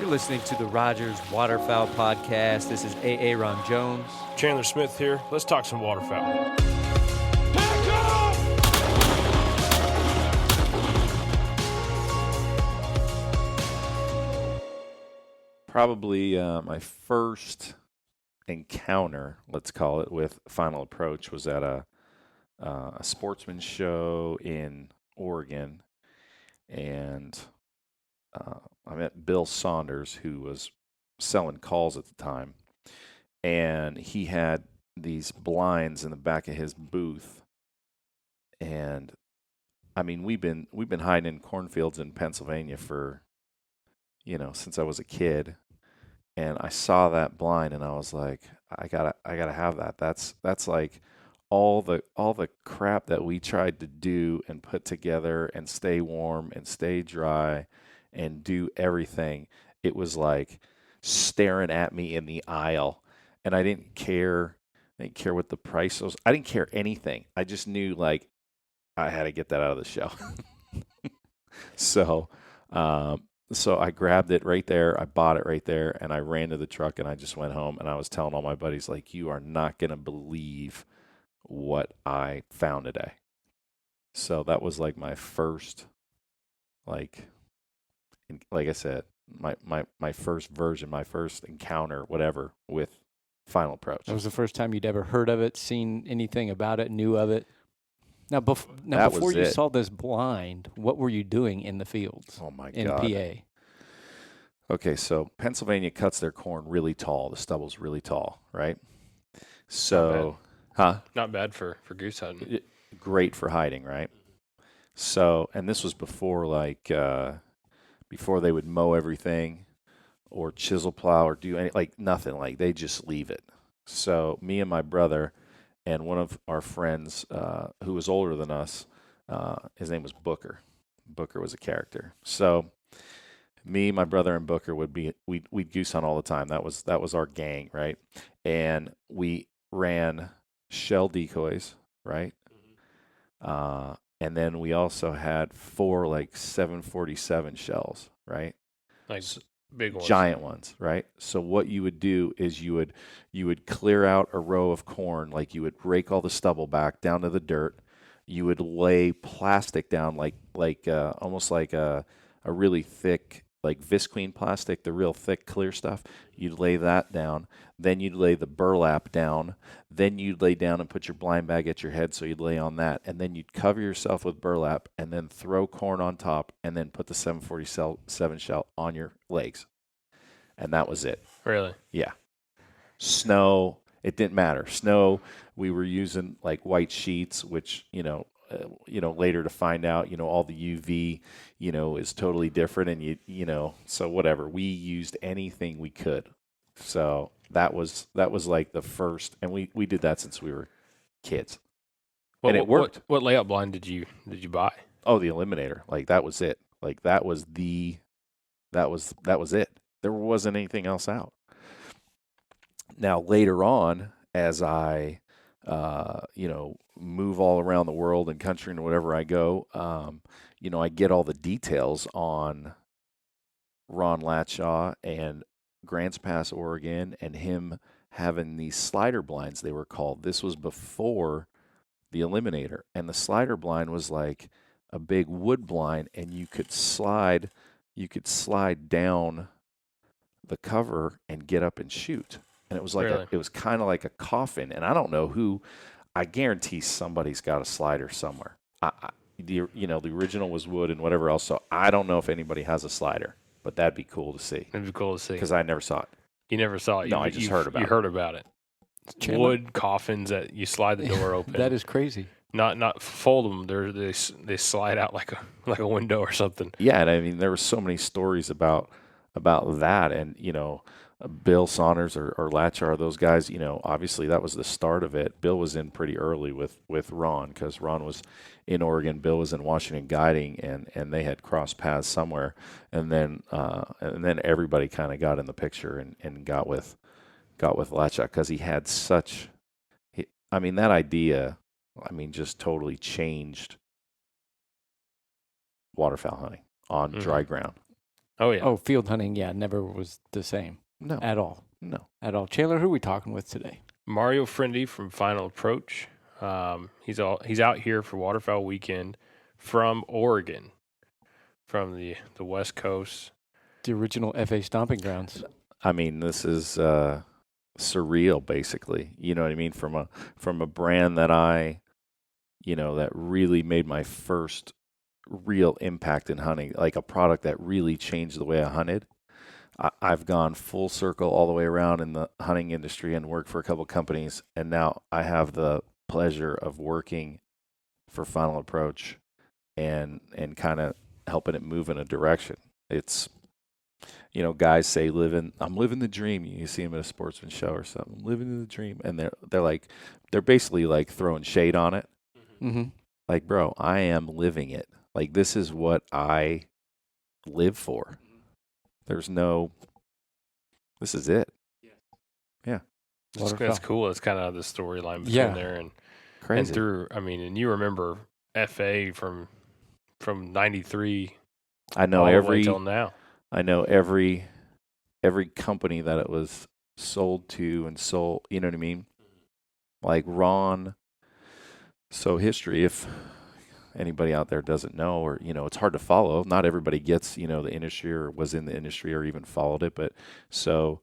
You're listening to the Rogers Waterfowl Podcast. This is Aaron Jones. Chandler Smith here. Let's talk some waterfowl. Probably my first encounter, let's call it, with Final Approach was at a sportsman show in Oregon, and I met Bill Saunders, who was selling calls at the time, and he had these blinds in the back of his booth, and I mean we've been hiding in cornfields in Pennsylvania for, since I was a kid. And I saw that blind, and I was like, I gotta have that. That's like all the crap that we tried to do and put together and stay warm and stay dry and do everything. It was like staring at me in the aisle, and I didn't care. I didn't care what the price was. I didn't care anything. I just knew like I had to get that out of the shell. So I grabbed it right there, I bought it right there, and I ran to the truck, and I just went home, and I was telling all my buddies, like, you are not going to believe what I found today. So that was like my first, like I said, my first version, my first encounter, whatever, with Final Approach. That was the first time you'd ever heard of it, seen anything about it, knew of it? Now before you saw this blind, what were you doing in the fields? Oh, my God. In PA? Okay, so Pennsylvania cuts their corn really tall. The stubble's really tall, right? So, Not bad for goose hunting. Great for hiding, right? So, and this was before before they would mow everything or chisel plow or do nothing. Like, they just leave it. So me and my brother and one of our friends who was older than us, his name was Booker. Booker was a character. So me, my brother, and Booker we'd goose hunt all the time. That was our gang, right? And we ran shell decoys, right? And then we also had 4 747 shells, right? Like big ones. Giant ones, right? So what you would do is you would clear out a row of corn, like you would rake all the stubble back down to the dirt. You would lay plastic down almost like a really thick, like visqueen plastic, the real thick clear stuff. You'd lay that down. Then you'd lay the burlap down. Then you'd lay down and put your blind bag at your head, so you'd lay on that. And then you'd cover yourself with burlap and then throw corn on top and then put the 747 shell on your legs. And that was it. Really? Yeah. Snow, it didn't matter. Snow, we were using like white sheets, which, later to find out, all the UV, is totally different. And so whatever, we used anything we could. So that was like the first, and we did that since we were kids. And it worked. What layout blind did you buy? Oh, the Eliminator. Like that was it. Like that was it. There wasn't anything else out. Now later on, as I move all around the world and country and wherever I go, I get all the details on Ron Latshaw and Grants Pass, Oregon, and him having these slider blinds, they were called. This was before the Eliminator, and the slider blind was like a big wood blind, and you could slide down the cover and get up and shoot. And it was like Really? it was kind of like a coffin, and I don't know who. I guarantee somebody's got a slider somewhere. The original was wood and whatever else, so I don't know if anybody has a slider, but that'd be cool to see. It'd be cool to see. Because I never saw it. You never saw it. No, I just heard about it. You heard about it. Chandler? Wood coffins that you slide the door open. That is crazy. Not fold them. They slide out like a window or something. Yeah, and I mean there were so many stories about that, and Bill Saunders or Latchar, those guys, obviously that was the start of it. Bill was in pretty early with Ron, because Ron was in Oregon, Bill was in Washington guiding, and they had crossed paths somewhere, and then everybody kind of got in the picture and got with Latchar, because he had that idea, just totally changed waterfowl hunting on dry ground. Oh yeah. Oh, field hunting, never was the same. No. At all. No. At all. Chandler, who are we talking with today? Mario Friendly from Final Approach. He's out here for Waterfowl weekend from Oregon, from the West Coast. The original FA stomping grounds. I mean, this is surreal, basically. You know what I mean? From a brand that that really made my first real impact in hunting, like a product that really changed the way I hunted. I've gone full circle all the way around in the hunting industry and worked for a couple companies, and now I have the pleasure of working for Final Approach and kind of helping it move in a direction. It's, guys say I'm living the dream. You see them at a sportsman show or something, living the dream, and they're basically like throwing shade on it. Mm-hmm. Like, bro, I am living it. Like, this is what I live for. This is it. Yeah. That's cool. It's kind of the storyline between there and crazy. And you remember FA from 93. I know till now. I know every company that it was sold to and sold, you know what I mean? Like Ron. So history, if anybody out there doesn't know, or, it's hard to follow. Not everybody gets, the industry or was in the industry or even followed it. But so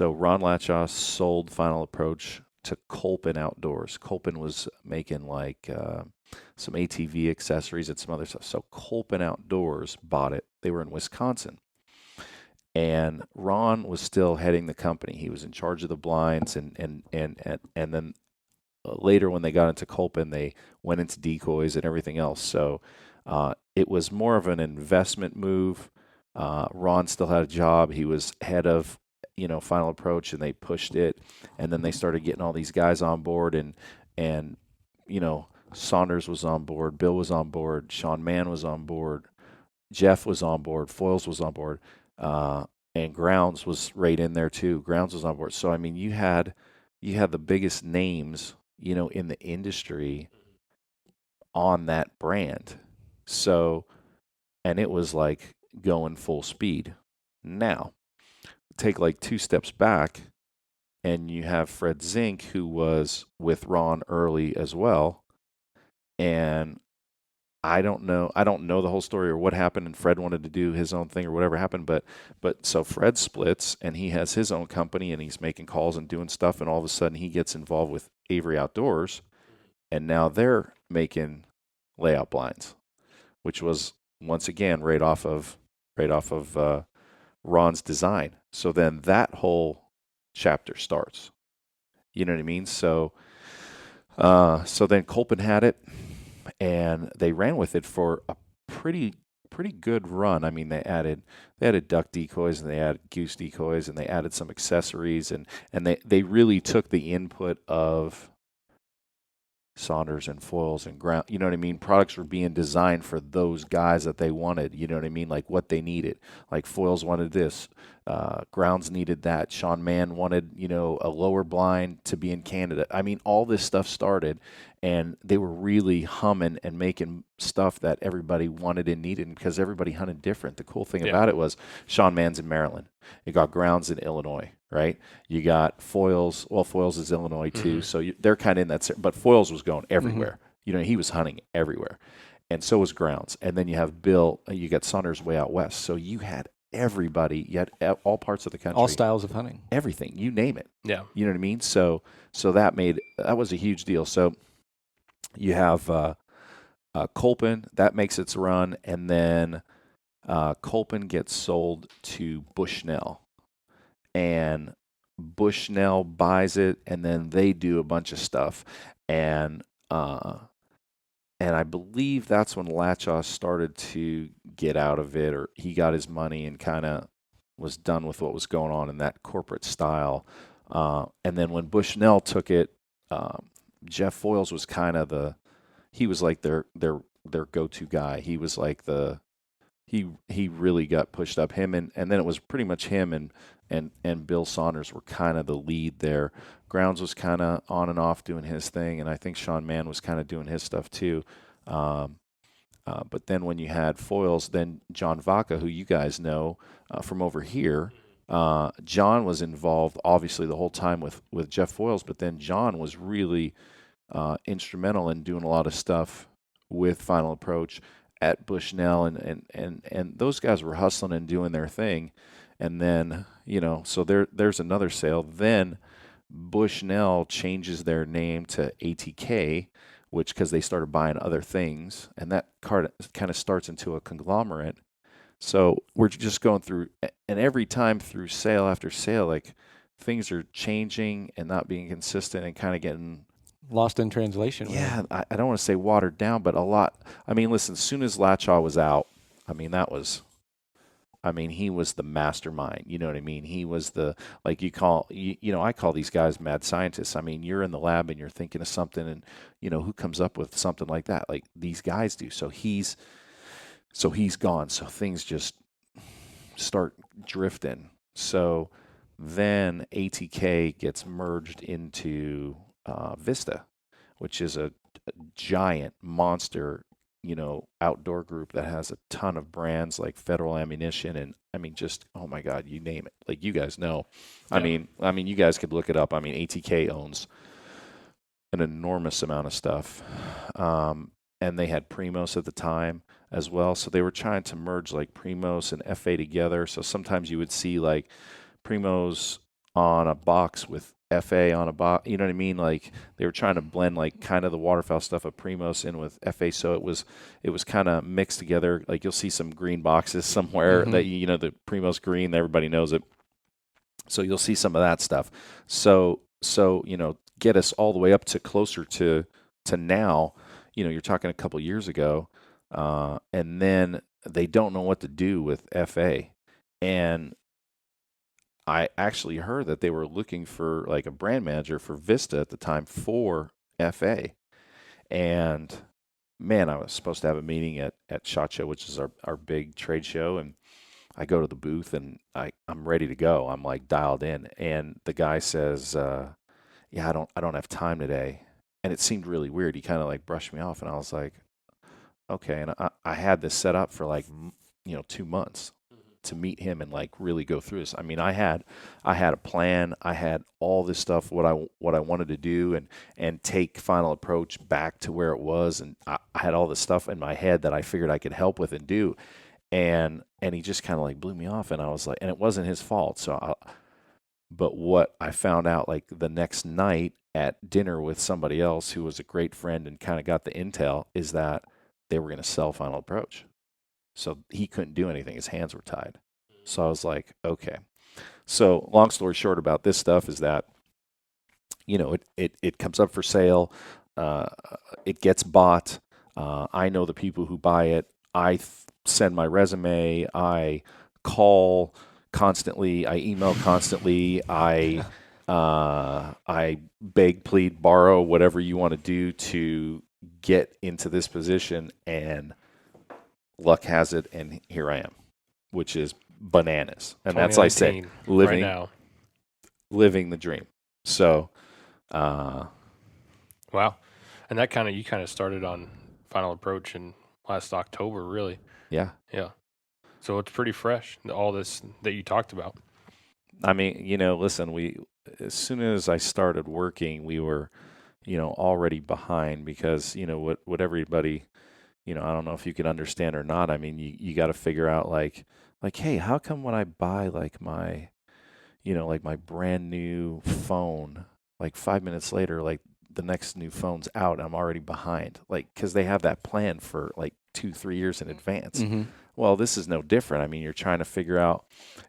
Ron Latchaw sold Final Approach to Kolpin Outdoors. Kolpin was making like some ATV accessories and some other stuff. So Kolpin Outdoors bought it. They were in Wisconsin. And Ron was still heading the company. He was in charge of the blinds, and then later, when they got into Kolpin, they went into decoys and everything else. So it was more of an investment move. Ron still had a job. He was head of, Final Approach, and they pushed it. And then they started getting all these guys on board, and Saunders was on board, Bill was on board, Sean Mann was on board, Jeff was on board, Foils was on board, and Grounds was right in there too. Grounds was on board. So I mean, you had the biggest names, in the industry on that brand. So, and it was like going full speed. Now, take like 2 steps back, and you have Fred Zink, who was with Ron early as well. And I don't know the whole story or what happened, and Fred wanted to do his own thing or whatever happened, but so Fred splits, and he has his own company, and he's making calls and doing stuff, and all of a sudden he gets involved with Avery Outdoors, and now they're making layout blinds, which was once again right off of Ron's design. So then that whole chapter starts. You know what I mean? So then Kolpin had it, and they ran with it for a pretty good run. I mean, they added duck decoys, and they added goose decoys, and they added some accessories, and they really took the input of Saunders and Foils and Ground. You know what I mean? Products were being designed for those guys that they wanted. You know what I mean? Like what they needed. Like Foils wanted this. Grounds needed that. Sean Mann wanted, a lower blind to be in Canada. I mean, all this stuff started, and they were really humming and making stuff that everybody wanted and needed because everybody hunted different. The cool thing about it was Sean Mann's in Maryland. You got Grounds in Illinois, right? You got Foils. Well, Foils is Illinois too, so they're kind of in that. But Foils was going everywhere. He was hunting everywhere, and so was Grounds. And then you have Bill. You got Saunders way out west. So you had everybody. You had all parts of the country, all styles of hunting, everything. You name it. Yeah, you know what I mean. So that was a huge deal. So you have Kolpin that makes its run, and then Kolpin gets sold to Bushnell, and Bushnell buys it, and then they do a bunch of stuff, and I believe that's when Latchaw started to get out of it, or he got his money and kind of was done with what was going on in that corporate style. And then when Bushnell took it, Jeff Foils was kind of he was like their go-to guy. He was like he really got pushed up. Him and then it was pretty much him and Bill Saunders were kind of the lead there. Grounds was kind of on and off doing his thing, and I think Sean Mann was kind of doing his stuff too. But then when you had foils, then John Vaca, who you guys know from over here, John was involved obviously the whole time with Jeff Foils, but then John was really instrumental in doing a lot of stuff with Final Approach at Bushnell, and those guys were hustling and doing their thing. And then, so there's another sale. Then Bushnell changes their name to ATK, which because they started buying other things, and that kind of starts into a conglomerate. So we're just going through, and every time through sale after sale, like things are changing and not being consistent and kind of getting lost in translation. Yeah, I don't want to say watered down, but a lot. I mean, listen, as soon as Latchaw was out, he was the mastermind. You know what I mean? He was the, like I call these guys mad scientists. I mean, you're in the lab and you're thinking of something, and who comes up with something like that? Like these guys do. So he's gone. So things just start drifting. So then ATK gets merged into Vista, which is a giant monster, outdoor group that has a ton of brands like Federal Ammunition, and just, oh my God, you name it. Like you guys know. Yeah. I mean, you guys could look it up. I mean, ATK owns an enormous amount of stuff. And they had Primos at the time as well. So they were trying to merge like Primos and FA together. So sometimes you would see like Primos on a box with FA on a box, you know what I mean? Like they were trying to blend like kind of the waterfowl stuff of Primos in with FA, so it was kind of mixed together. Like you'll see some green boxes somewhere that the Primos green, everybody knows it. So you'll see some of that stuff. So get us all the way up to closer to now. You're talking a couple years ago, and then they don't know what to do with FA, and I actually heard that they were looking for like a brand manager for Vista at the time for FA. And man, I was supposed to have a meeting at SHOT Show, which is our big trade show. And I go to the booth and I'm ready to go. I'm like dialed in. And the guy says, yeah, I don't have time today. And it seemed really weird. He kind of like brushed me off, and I was like, okay. And I had this set up for like, 2 months to meet him and like really go through this. I mean, I had a plan. I had all this stuff, what I wanted to do, and take Final Approach back to where it was. And I had all this stuff in my head that I figured I could help with and do. And he just kind of like blew me off, and I was like, and it wasn't his fault. But what I found out like the next night at dinner with somebody else who was a great friend and kind of got the intel is that they were going to sell Final Approach. So he couldn't do anything. His hands were tied. So I was like, okay. So long story short about this stuff is that, it comes up for sale. It gets bought. I know the people who buy it. I send my resume. I call constantly. I email constantly. I beg, plead, borrow, whatever you want to do to get into this position, and luck has it, and here I am, which is bananas. And that's, like I say, living the dream. So, wow. And that you kind of started on Final Approach in last October, really. Yeah. Yeah. So it's pretty fresh, all this that you talked about. I mean, listen, as soon as I started working, we were, already behind because, what everybody, I don't know if you can understand or not. I mean, you got to figure out like, hey, how come when I buy like my, like my brand new phone, like 5 minutes later, like the next new phone's out, I'm already behind, like, because they have that plan for like 2-3 years in advance. Mm-hmm. Well, this is no different. I mean, you're trying to figure out,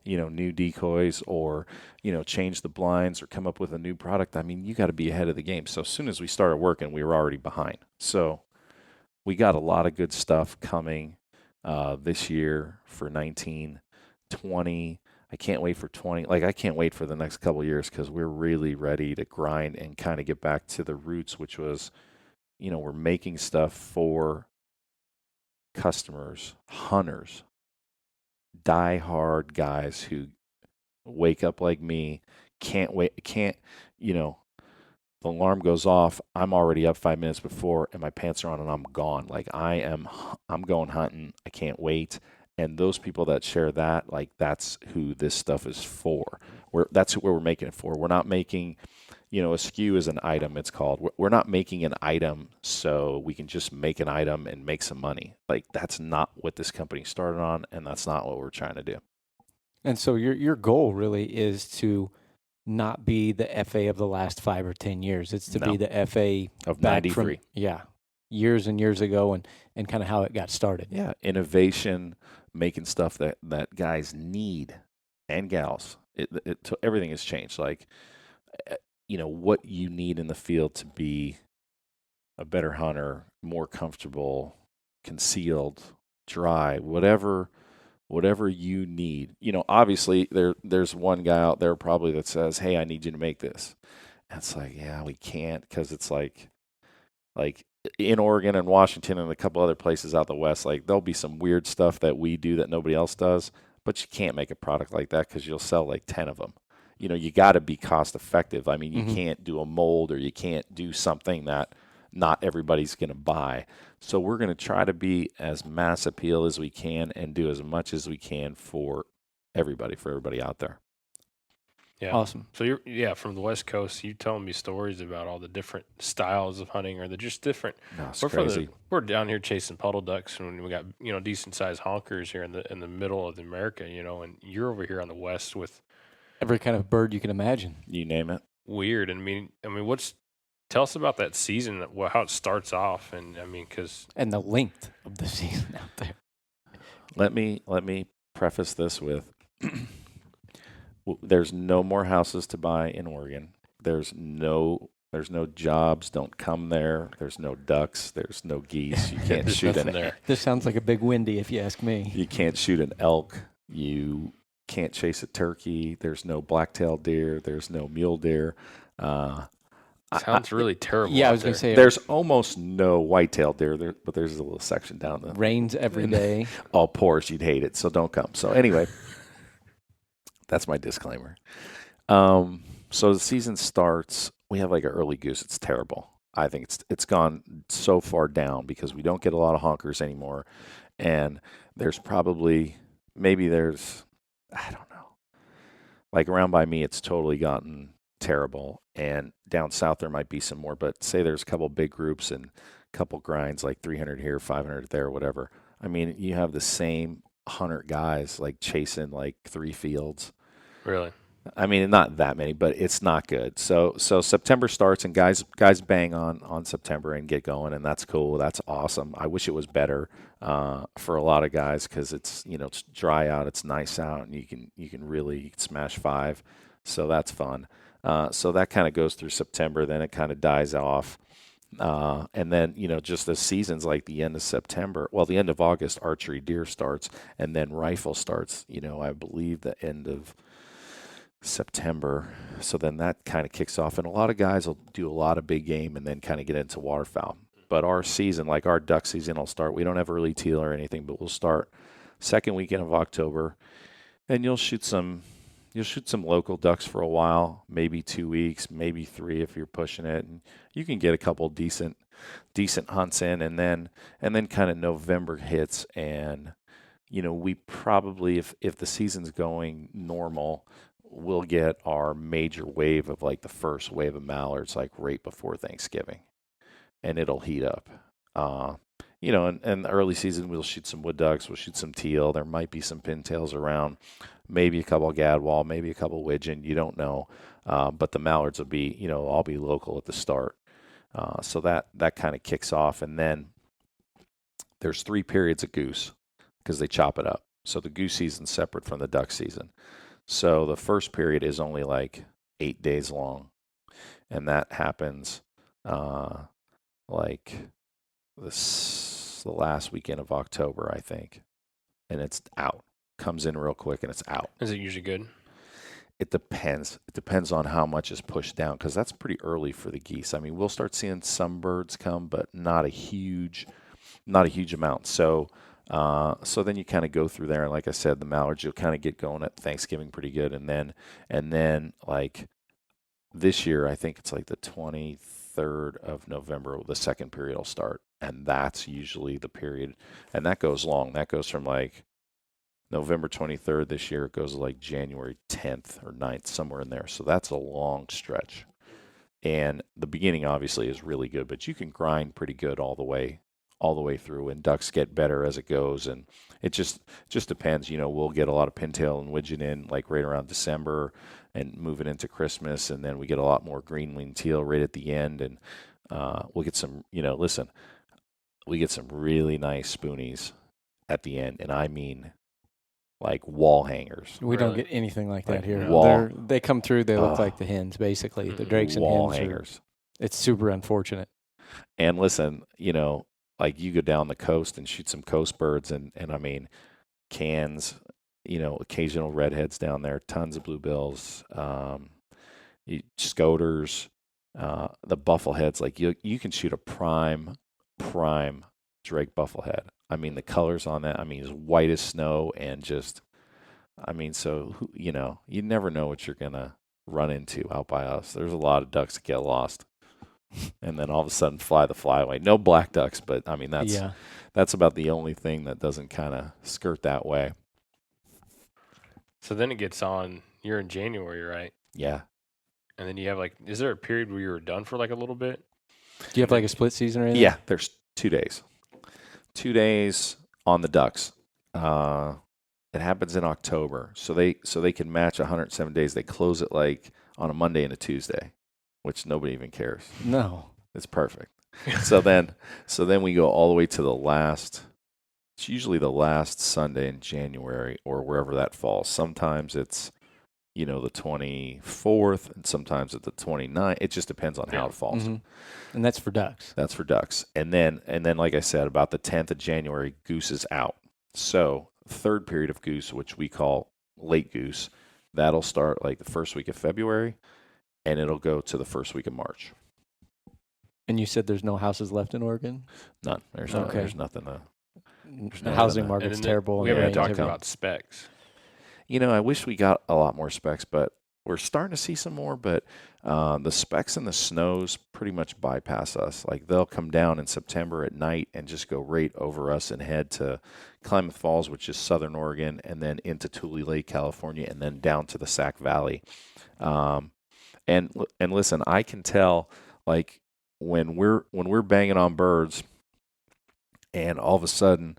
new decoys or, change the blinds or come up with a new product. I mean, you got to be ahead of the game. So as soon as we started working, we were already behind. So we got a lot of good stuff coming this year for 19, 20. I can't wait for 20. Like, I can't wait for the next couple of years because we're really ready to grind and kind of get back to the roots, which was, we're making stuff for customers, hunters, die-hard guys who wake up like me, can't the alarm goes off, I'm already up 5 minutes before, and my pants are on, and I'm gone. Like I'm going hunting. I can't wait. And those people that share that, like that's who this stuff is for. That's what we're making it for. We're not making, a SKU is an item. It's called. We're not making an item so we can just make an item and make some money. Like that's not what this company started on, and that's not what we're trying to do. And so your goal really is to not be the FA of the last 5 or 10 years. It's to be the FA of back 93. From, years and years ago, and kind of how it got started. Yeah, innovation, making stuff that guys need and gals. Everything has changed. Like, what you need in the field to be a better hunter, more comfortable, concealed, dry, whatever you need. Obviously there's one guy out there probably that says, "Hey, I need you to make this." And it's like, yeah, we can't, because it's like in Oregon and Washington and a couple other places out the West, like there'll be some weird stuff that we do that nobody else does, but you can't make a product like that because you'll sell like 10 of them. You got to be cost effective. I mean, you can't do a mold, or you can't do something that not everybody's going to buy. So we're going to try to be as mass appeal as we can and do as much as we can for everybody out there. Yeah. Awesome. So you're from the West Coast. You telling me stories about all the different styles of hunting, or they're just different. No, it's crazy. We're down here chasing puddle ducks, and we got decent sized honkers here in the middle of America. And you're over here on the West with every kind of bird you can imagine. You name it. Weird. And I mean, tell us about that season, how it starts off, and and the length of the season out there. Let me preface this with there's no more houses to buy in Oregon. There's no jobs. Don't come there. There's no ducks. There's no geese. You can't shoot there. This sounds like a big windy, if you ask me. You can't shoot an elk. You can't chase a turkey. There's no black-tailed deer. There's no mule deer. Sounds really terrible. Yeah, I was going to say. There's almost no white-tailed deer there, but there's a little section down there. Rains every day. All pours. You'd hate it, so don't come. So anyway, that's my disclaimer. So the season starts. We have like an early goose. It's terrible. I think it's gone so far down because we don't get a lot of honkers anymore, and there's I don't know. Like around by me, it's totally gotten terrible. And down south, there might be some more. But say there's a couple big groups and a couple grinds, like 300 here, 500 there, whatever. I mean, you have the same 100 guys like chasing like 3 fields. Really? I mean, not that many, but it's not good. So September starts, and guys bang on September and get going, and that's cool. That's awesome. I wish it was better for a lot of guys because it's it's dry out, it's nice out, and you can really smash 5. So that's fun. So that kind of goes through September, then it kind of dies off. And then, just the seasons like the end of September, the end of August, archery deer starts, and then rifle starts, I believe the end of September. So then that kind of kicks off, and a lot of guys will do a lot of big game and then kind of get into waterfowl. But our season, like our duck season, will start. We don't have early teal or anything, but we'll start second weekend of October, and you'll shoot some local ducks for a while, maybe 2 weeks, maybe 3 if you're pushing it, and you can get a couple decent hunts in, and then kind of November hits, and we probably, if the season's going normal, we'll get our major wave of like the first wave of mallards like right before Thanksgiving, and it'll heat up. In the early season, we'll shoot some wood ducks, we'll shoot some teal. There might be some pintails around, maybe a couple gadwall, maybe a couple widgeon. You don't know, but the mallards will be, all be local at the start. So that kind of kicks off, and then there's 3 periods of goose because they chop it up. So the goose season's separate from the duck season. So the first period is only like 8 days long, and that happens like the last weekend of October, I think, and it's out. Comes in real quick and it's out. Is it usually good? It depends. It depends on how much is pushed down because that's pretty early for the geese. I mean, we'll start seeing some birds come, but not a huge amount. So then you kind of go through there, and like I said, the mallards, you'll kind of get going at Thanksgiving pretty good, and then like this year, I think it's like the 23rd of November, the second period will start. And that's usually the period. And that goes long. That goes from like November 23rd this year. It goes like January 10th or 9th, somewhere in there. So that's a long stretch. And the beginning obviously is really good, but you can grind pretty good all the way through, and ducks get better as it goes. And it just depends. We'll get a lot of pintail and widgeon in like right around December and moving into Christmas, and then we get a lot more green winged teal right at the end, and we'll get some, we get some really nice spoonies at the end, and I mean like wall hangers. We don't get anything like that here. They come through, they look like the hens, basically. The drakes and wall hens. Hangers. It's super unfortunate. And listen, like you go down the coast and shoot some coast birds, and I mean, cans, occasional redheads down there, tons of bluebills, scoters, the buffleheads. Like you can shoot a prime Drake bufflehead. I mean, the colors on that, is white as snow, and just, so, you never know what you're going to run into out by us. There's a lot of ducks that get lost and then all of a sudden fly the flyaway. No black ducks, but, that's about the only thing that doesn't kind of skirt that way. So then it gets on, you're in January, right? Yeah. And then you have is there a period where you were done for like a little bit? Do you have like a split season or anything? Yeah, there's 2 days. 2 days on the ducks. It happens in October, so they can match 107 days. They close it like on a Monday and a Tuesday, which nobody even cares. No, it's perfect. so then we go all the way to the last. It's usually the last Sunday in January or wherever that falls. Sometimes it's the 24th, and sometimes it's the 29th. It just depends on how it falls. Mm-hmm. And that's for ducks. That's for ducks. And then, like I said, about the 10th of January, goose is out. So third period of goose, which we call late goose, that'll start like the first week of February, and it'll go to the first week of March. And you said there's no houses left in Oregon? None. There's nothing. The housing market's terrible. We haven't talked about specs. I wish we got a lot more specs, but we're starting to see some more. But the specs and the snows pretty much bypass us. Like they'll come down in September at night and just go right over us and head to Klamath Falls, which is southern Oregon, and then into Tule Lake, California, and then down to the Sac Valley. And listen, I can tell like when we're banging on birds, and all of a sudden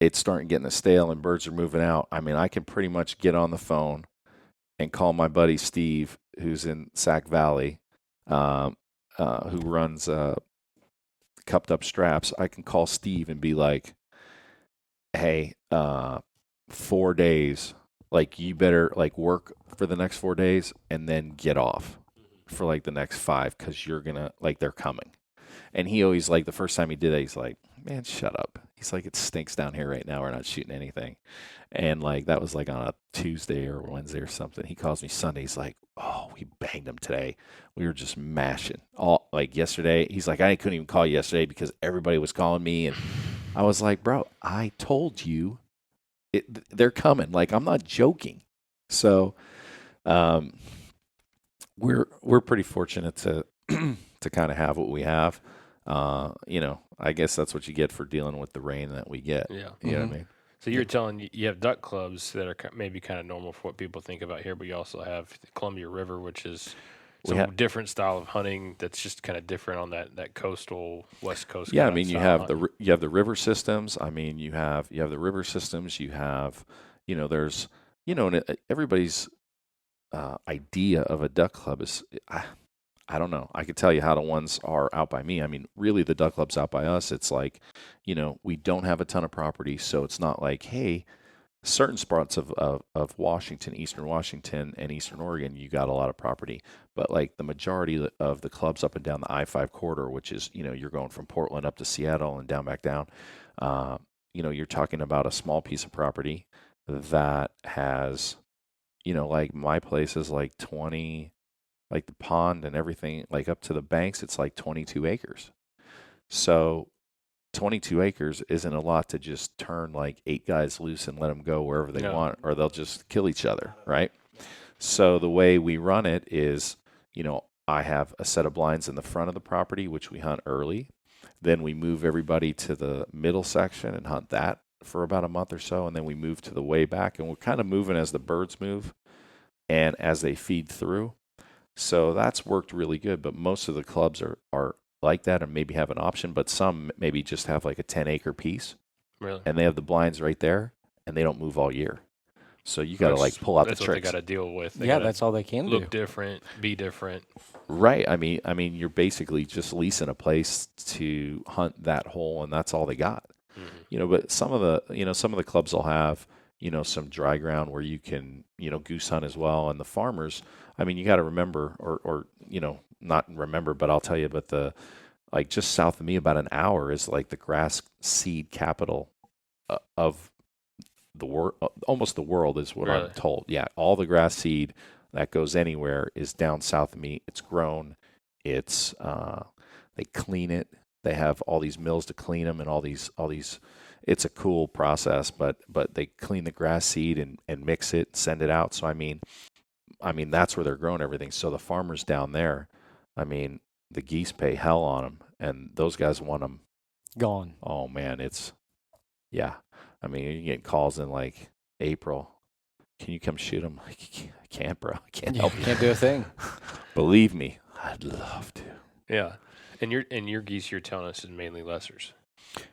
it's starting getting stale and birds are moving out. I can pretty much get on the phone and call my buddy Steve, who's in Sac Valley, who runs Cupped Up Straps. I can call Steve and be like, hey, 4 days, like you better like work for the next 4 days and then get off for like the next 5, because you're going to, like, they're coming. And he always, like, the first time he did it, he's like, man, shut up. He's like, it stinks down here right now. We're not shooting anything. And, like, that was, like, on a Tuesday or Wednesday or something. He calls me Sunday. He's like, oh, we banged them today. We were just mashing. All like, yesterday, he's like, I couldn't even call you yesterday because everybody was calling me. And I was like, bro, I told you they're coming. Like, I'm not joking. So we're pretty fortunate to to kind of have what we have. I guess that's what you get for dealing with the rain that we get. Yeah. You know what I mean? So you're telling you have duck clubs that are maybe kind of normal for what people think about here, but you also have the Columbia River, which is some different style of hunting that's just kind of different on that coastal West Coast. Yeah, you have the river systems. You have the river systems. You have, there's, everybody's idea of a duck club is, I don't know. I could tell you how the ones are out by me. Really, the duck clubs out by us, it's like, we don't have a ton of property, so it's not like, hey, certain spots of Washington, Eastern Washington, and Eastern Oregon, you got a lot of property. But like the majority of the clubs up and down the I-5 corridor, which is, you're going from Portland up to Seattle and down back down, you're talking about a small piece of property that has, like my place is like 20, like the pond and everything, like up to the banks, it's like 22 acres. So 22 acres isn't a lot to just turn like 8 guys loose and let them go wherever they want, or they'll just kill each other, right? So the way we run it is, I have a set of blinds in the front of the property, which we hunt early. Then we move everybody to the middle section and hunt that for about a month or so. And then we move to the way back, and we're kind of moving as the birds move and as they feed through. So that's worked really good. But most of the clubs are like that, and maybe have an option, but some maybe just have like a 10-acre piece. Really? And they have the blinds right there, and they don't move all year. So you got to like pull out the tricks. That's what they got to deal with. That's all they can do. Look different, be different. Right. I mean, you're basically just leasing a place to hunt that hole, and that's all they got. Mm-hmm. But some of the clubs will have, some dry ground where you can, goose hunt as well. And the farmers, I mean, you got to remember, or not remember, but I'll tell you, but just south of me, about an hour is like the grass seed capital of the world, almost the world is what I'm told. Yeah, all the grass seed that goes anywhere is down south of me. It's grown. It's they clean it. They have all these mills to clean them, and all these. It's a cool process, but they clean the grass seed and mix it, send it out. So I mean that's where they're growing everything. So the farmers down there, I mean, the geese pay hell on them, and those guys want them gone. Oh man, yeah. I mean, you get calls in like April. Can you come shoot them? I can't, bro. I can't help you. Can't do a thing. Believe me, I'd love to. Yeah, and your geese you're telling us is mainly lessers.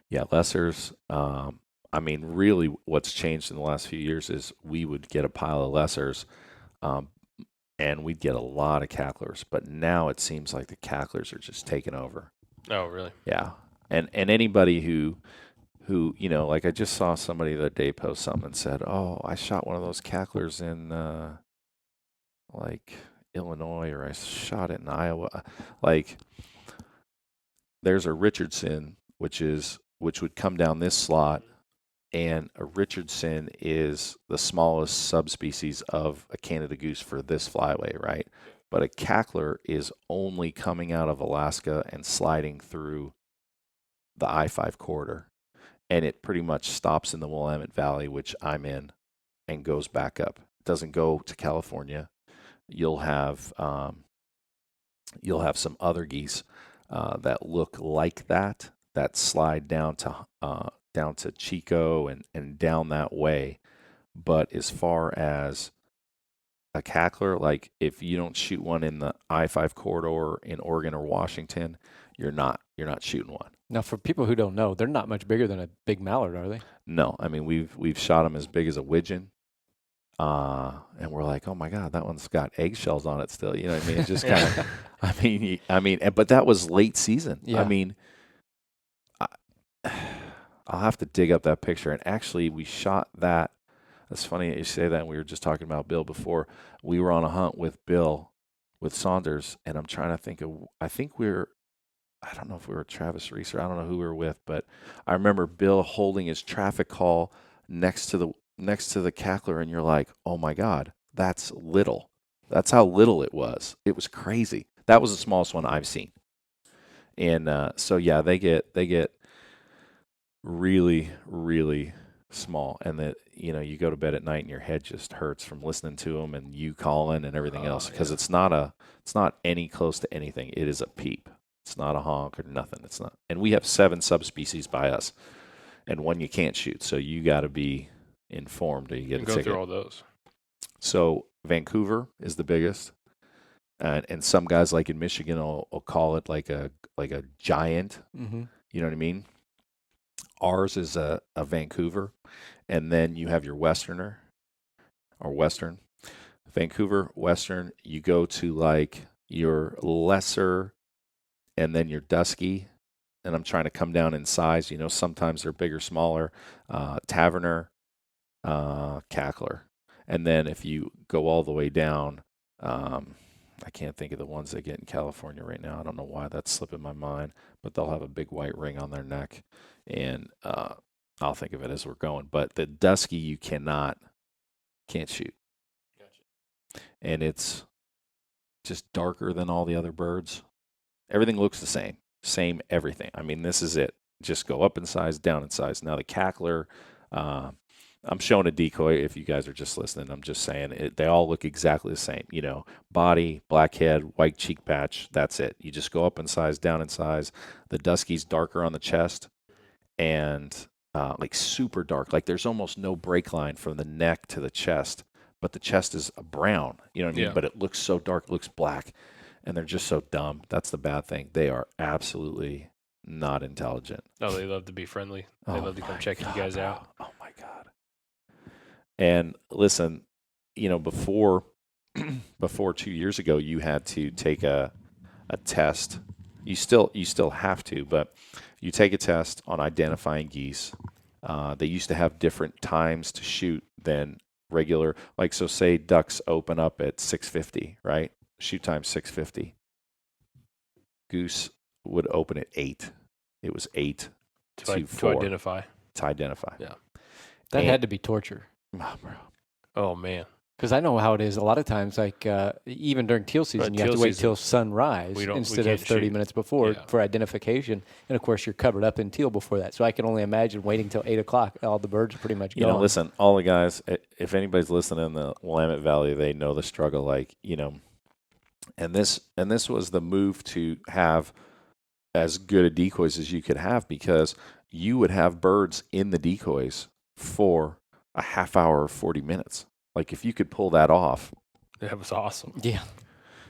Yeah, lessers. I mean, really, what's changed in the last few years is we would get a pile of lessers, and we'd get a lot of cacklers. But now it seems like the cacklers are just taking over. Oh, really? Yeah, and anybody who like I just saw somebody the other day post something and said, "Oh, I shot one of those cacklers in like Illinois, or I shot it in Iowa." Like, there's a Richardson, which would come down this slot, and a Richardson is the smallest subspecies of a Canada goose for this flyway, right? But a cackler is only coming out of Alaska and sliding through the I-5 corridor. And it pretty much stops in the Willamette Valley, which I'm in, and goes back up. It doesn't go to California. You'll have some other geese that look like that slide down to Chico and down that way. But as far as a cackler, like if you don't shoot one in the I-5 corridor in Oregon or Washington, you're not shooting one. Now, for people who don't know, they're not much bigger than a big mallard, are they? No, I mean we've shot them as big as a widgeon, and we're like, oh my god, that one's got eggshells on it still. You know what I mean? It's just kind of, I mean, but that was late season. Yeah. I mean, I'll have to dig up that picture. And actually, we shot that. That's funny that you say that. And we were just talking about Bill before. We were on a hunt with Bill, with Saunders, and I'm trying to think of. I don't know if we were Travis Reese, or I don't know who we were with, but I remember Bill holding his traffic call next to the cackler, and you're like, oh my God, that's little. That's how little it was. It was crazy. That was the smallest one I've seen. And so yeah, they get really, really small, and that you go to bed at night and your head just hurts from listening to them and you calling and everything else, because it's not any close to anything. It is a peep. It's not a honk or nothing. It's not. And we have 7 subspecies by us, and one you can't shoot. So you got to be informed, or you get a ticket. Go through all those. So Vancouver is the biggest, and some guys like in Michigan will call it like a giant. Mm-hmm. You know what I mean? Ours is a Vancouver, and then you have your Westerner or Western. Vancouver, Western. You go to like your lesser, and then your dusky, and I'm trying to come down in size. Sometimes they're bigger, smaller. Taverner, cackler. And then if you go all the way down, I can't think of the ones they get in California right now. I don't know why that's slipping my mind, but they'll have a big white ring on their neck, and I'll think of it as we're going. But the dusky you can't shoot. Gotcha. And it's just darker than all the other birds. Everything looks the same everything. I mean, this is it. Just go up in size, down in size. Now the cackler, I'm showing a decoy. If you guys are just listening, I'm just saying they all look exactly the same. Body, black head, white cheek patch. That's it. You just go up in size, down in size. The Dusky's darker on the chest and like super dark. Like there's almost no break line from the neck to the chest, but the chest is brown. You know what I mean? Yeah. But it looks so dark, it looks black, and they're just so dumb. That's the bad thing. They are absolutely not intelligent. Oh, they love to be friendly. They love to come check you guys out. Oh my God. And listen, before 2 years ago, you had to take a test. You still have to, but you take a test on identifying geese. They used to have different times to shoot than regular. Like, so say ducks open up at 6:50, right? Shoot time 6:50. Goose would open at 8. It was 8 to 4. To identify. Yeah. That had to be torture. Oh, bro. Oh, man. Because I know how it is. A lot of times, like even during teal season, you have to wait till sunrise instead of 30 minutes before for identification. And of course, you're covered up in teal before that. So I can only imagine waiting till 8 o'clock. All the birds are pretty much gone. Listen, all the guys, if anybody's listening in the Willamette Valley, they know the struggle. Like, and this was the move to have as good a decoys as you could have, because you would have birds in the decoys for a half hour or 40 minutes. Like, if you could pull that off. That was awesome. Yeah.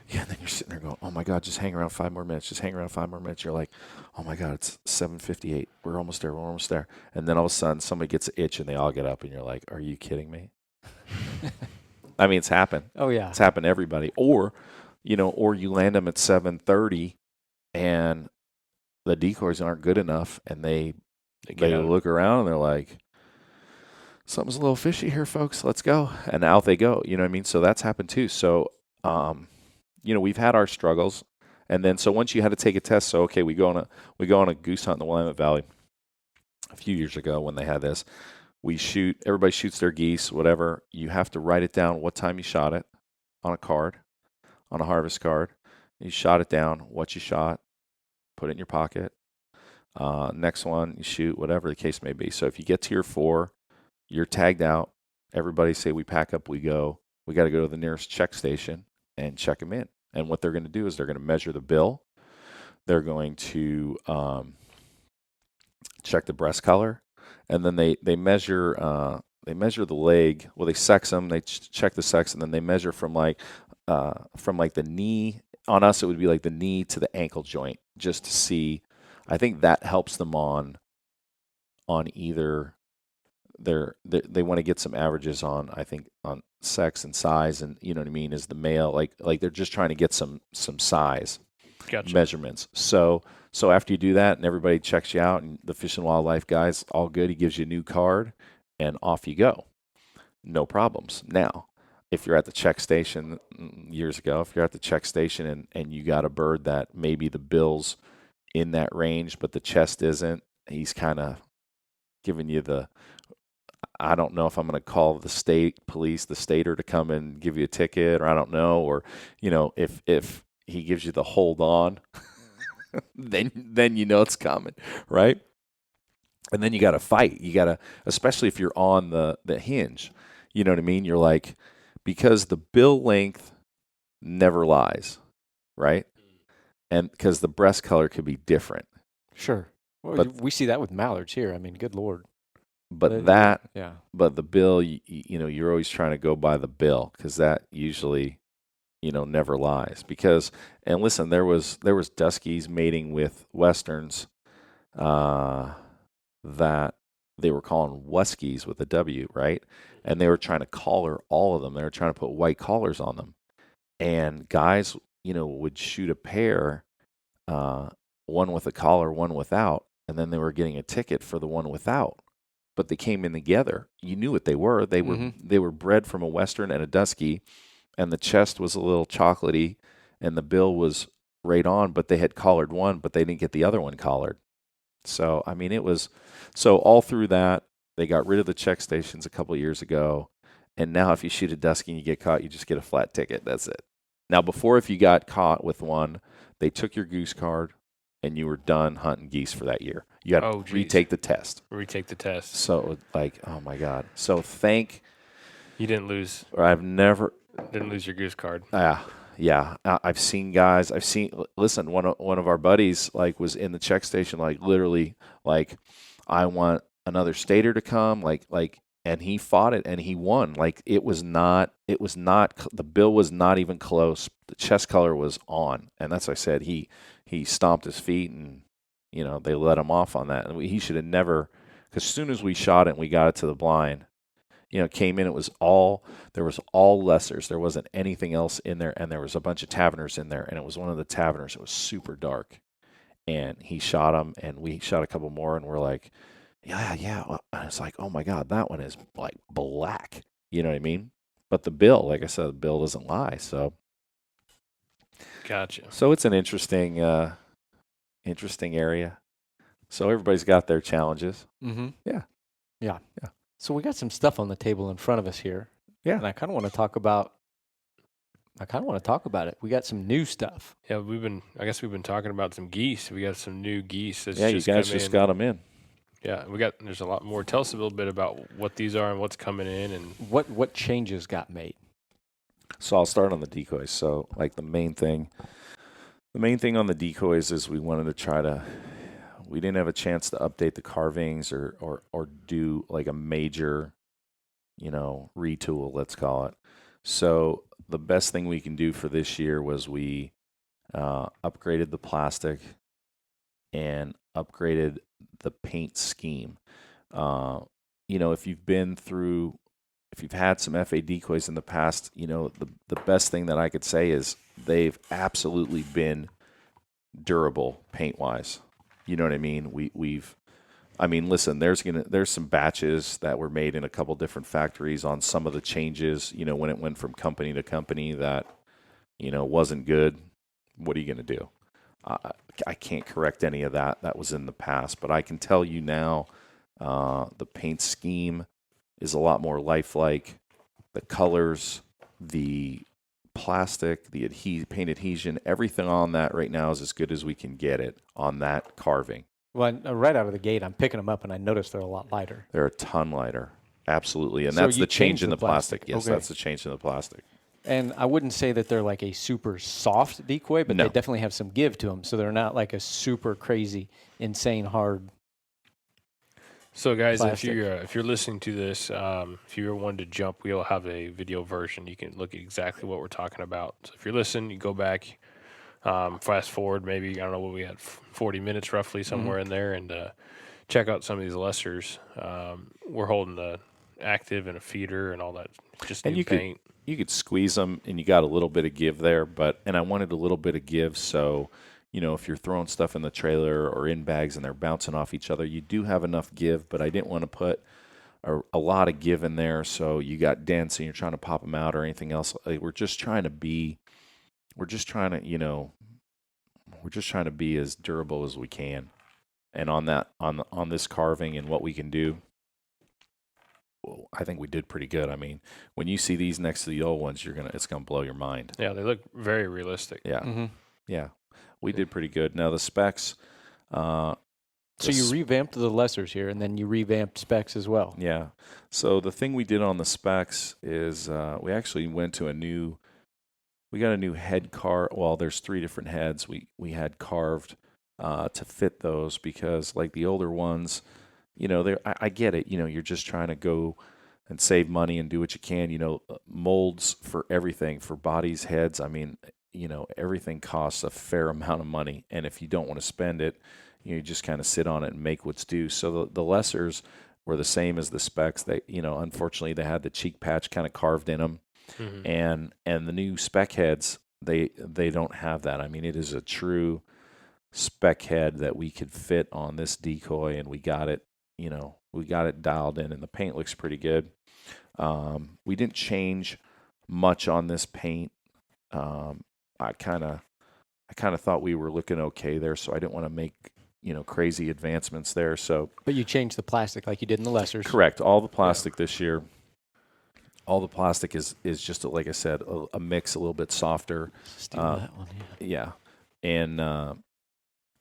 Yeah, and then you're sitting there going, oh, my God, just hang around 5 more minutes. Just hang around 5 more minutes. You're like, oh, my God, it's 7:58. We're almost there. And then all of a sudden, somebody gets an itch, and they all get up, and you're like, are you kidding me? I mean, it's happened. Oh, yeah. It's happened to everybody. Or you land them at 7:30, and the decoys aren't good enough, and they look around, and they're like, something's a little fishy here, folks. Let's go. And out they go. You know what I mean? So that's happened too. So, we've had our struggles. And then, so once you had to take a test, so, okay, we go on a goose hunt in the Willamette Valley a few years ago when they had this. Everybody shoots their geese, whatever. You have to write it down what time you shot it on a card, on a harvest card. You shot it down, what you shot, put it in your pocket. Next one, you shoot, whatever the case may be. So if you get to your 4, you're tagged out. Everybody say, we pack up, we go. We got to go to the nearest check station and check them in. And what they're going to do is they're going to measure the bill. They're going to check the breast color, and then they measure the leg. Well, they sex them. They check the sex, and then they measure from like the knee. On us, it would be like the knee to the ankle joint, just to see. I think that helps them on either. They want to get some averages on, I think, on sex and size, and you know what I mean, is the male, like they're just trying to get some size measurements. So after you do that and everybody checks you out and the Fish and Wildlife guys, all good, he gives you a new card and off you go. No problems. Now, if you're at the check station years ago, if you're at the check station and you got a bird that maybe the bill's in that range but the chest isn't, he's kind of giving you I don't know if I'm going to call the state police, the stater, to come and give you a ticket, or I don't know, or if he gives you the hold on, then it's coming, right? And then you got to fight. You got to, especially if you're on the hinge, you know what I mean? You're like, because the bill length never lies, right? And because the breast color could be different. Sure. Well, we see that with mallards here. I mean, good Lord. But but the bill, you're always trying to go by the bill, because that usually, never lies. Because, and listen, there was Duskies mating with Westerns that they were calling Wuskies with a W, right? And they were trying to collar all of them. They were trying to put white collars on them. And guys, would shoot a pair, one with a collar, one without, and then they were getting a ticket for the one without. But they came in together. You knew what they were. They were bred from a Western and a Dusky, and the chest was a little chocolatey, and the bill was right on, but they had collared one, but they didn't get the other one collared. So, I mean, so all through that, they got rid of the check stations a couple of years ago, and now if you shoot a Dusky and you get caught, you just get a flat ticket. That's it. Now, before, if you got caught with one, they took your goose card, and you were done hunting geese for that year. You had to retake the test. Retake the test. So, like, oh, my God. So, You didn't lose. Or I've never. Didn't lose your goose card. Yeah. I've seen guys. Listen, one of our buddies, like, was in the check station, like, literally, like, I want another stater to come, like, and he fought it and he won. Like, it was not, the bill was not even close. The chest color was on. And that's what I said. He stomped his feet and, they let him off on that. And he should have never, because as soon as we shot it and we got it to the blind, it came in, there was all lessers. There wasn't anything else in there. And there was a bunch of taverners in there. And it was one of the taverners. It was super dark. And he shot him and we shot a couple more and we're like, yeah. And it's like, oh my God, that one is like black. You know what I mean? But the bill, like I said, the bill doesn't lie. So, gotcha. So it's an interesting area. So everybody's got their challenges. Mm-hmm. Yeah. So we got some stuff on the table in front of us here. Yeah. And I kind of want to talk about it. We got some new stuff. Yeah, we've been talking about some geese. We got some new geese. You guys just got them in. Yeah, there's a lot more. Tell us a little bit about what these are and what's coming in and what changes got made. So I'll start on the decoys. So like the main thing on the decoys is we didn't have a chance to update the carvings or do like a major, retool, let's call it. So the best thing we can do for this year was we upgraded the plastic and upgraded the paint scheme. If you've had some FA decoys in the past, the best thing that I could say is they've absolutely been durable paint-wise. You know what I mean? Listen, there's some batches that were made in a couple different factories on some of the changes, when it went from company to company that, wasn't good. What are you going to do? I can't correct any of that. That was in the past. But I can tell you now, the paint scheme is a lot more lifelike. The colors, the plastic, the paint adhesion, everything on that right now is as good as we can get it on that carving. Well, right out of the gate, I'm picking them up, and I noticed they're a lot lighter. They're a ton lighter. Absolutely. And so that's the change in the plastic. Yes, okay. That's the change in the plastic. And I wouldn't say that they're like a super soft decoy, but they definitely have some give to them. So they're not like a super crazy, insane hard. So guys, plastic. if you're listening to this, if you're one to jump, we'll have a video version. You can look at exactly what we're talking about. So if you're listening, you go back, fast forward, maybe, I don't know what we had, 40 minutes roughly somewhere in there, and check out some of these lessers. We're holding the active and a feeder and all that, just new paint. You could squeeze them, and you got a little bit of give there, and I wanted a little bit of give, so if you're throwing stuff in the trailer or in bags and they're bouncing off each other, you do have enough give, but I didn't want to put a lot of give in there, so you got dents and you're trying to pop them out or anything else. We're just trying to be as durable as we can, and on this carving and what we can do, I think we did pretty good. I mean, when you see these next to the old ones, it's gonna blow your mind. Yeah, they look very realistic. Yeah, mm-hmm. Yeah, we did pretty good. Now the specs. So you revamped the lessers here, and then you revamped specs as well. Yeah. So the thing we did on the specs is we actually went to we got a new head carve. Well, there's 3 different heads we had carved to fit those, because like the older ones, I get it. You're just trying to go and save money and do what you can. Molds for everything, for bodies, heads. I mean, everything costs a fair amount of money, and if you don't want to spend it, you just kind of sit on it and make what's due. So the lessers were the same as the specs. They, unfortunately, they had the cheek patch kind of carved in them, and the new spec heads, they don't have that. I mean, it is a true spec head that we could fit on this decoy, and we got it dialed in, and the paint looks pretty good. We didn't change much on this paint. I kind of thought we were looking okay there, so I didn't want to make crazy advancements there. So, but you changed the plastic like you did in the lessers. Correct. All the plastic this year. All the plastic is just, like I said, a mix, a little bit softer. Steal that one, yeah. And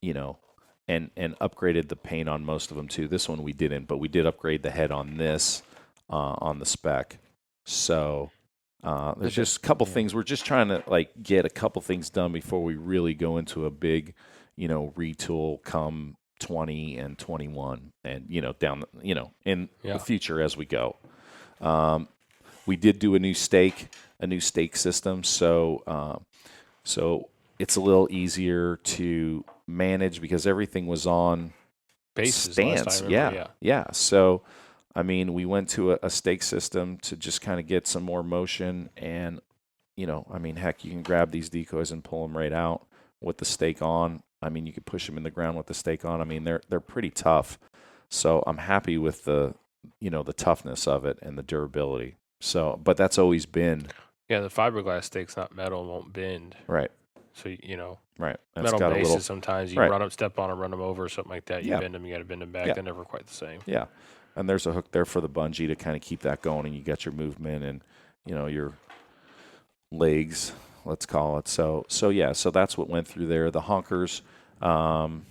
and upgraded the paint on most of them too. This one we didn't, but we did upgrade the head on this on the spec. So there's just a couple things. We're just trying to get a couple things done before we really go into a big, retool come 20 and 21 and, down, in the future as we go. We did do a new stake system. So it's a little easier to manage because everything was on bases stands. Yeah. So, we went to a stake system to just kind of get some more motion and, heck, you can grab these decoys and pull them right out with the stake on. You could push them in the ground with the stake on. They're pretty tough. So I'm happy with the toughness of it and the durability. So, but that's always been. Yeah, the fiberglass stake's not metal and won't bend. Right. So, right. That's metal got bases, sometimes you run up, step on them, run them over or something like that. You Yeah. bend them, you got to bend them back. Yeah. They're never quite the same. Yeah. And there's a hook there for the bungee to kind of keep that going, and you got your movement and, your legs, let's call it. So that's what went through there. The honkers. I'm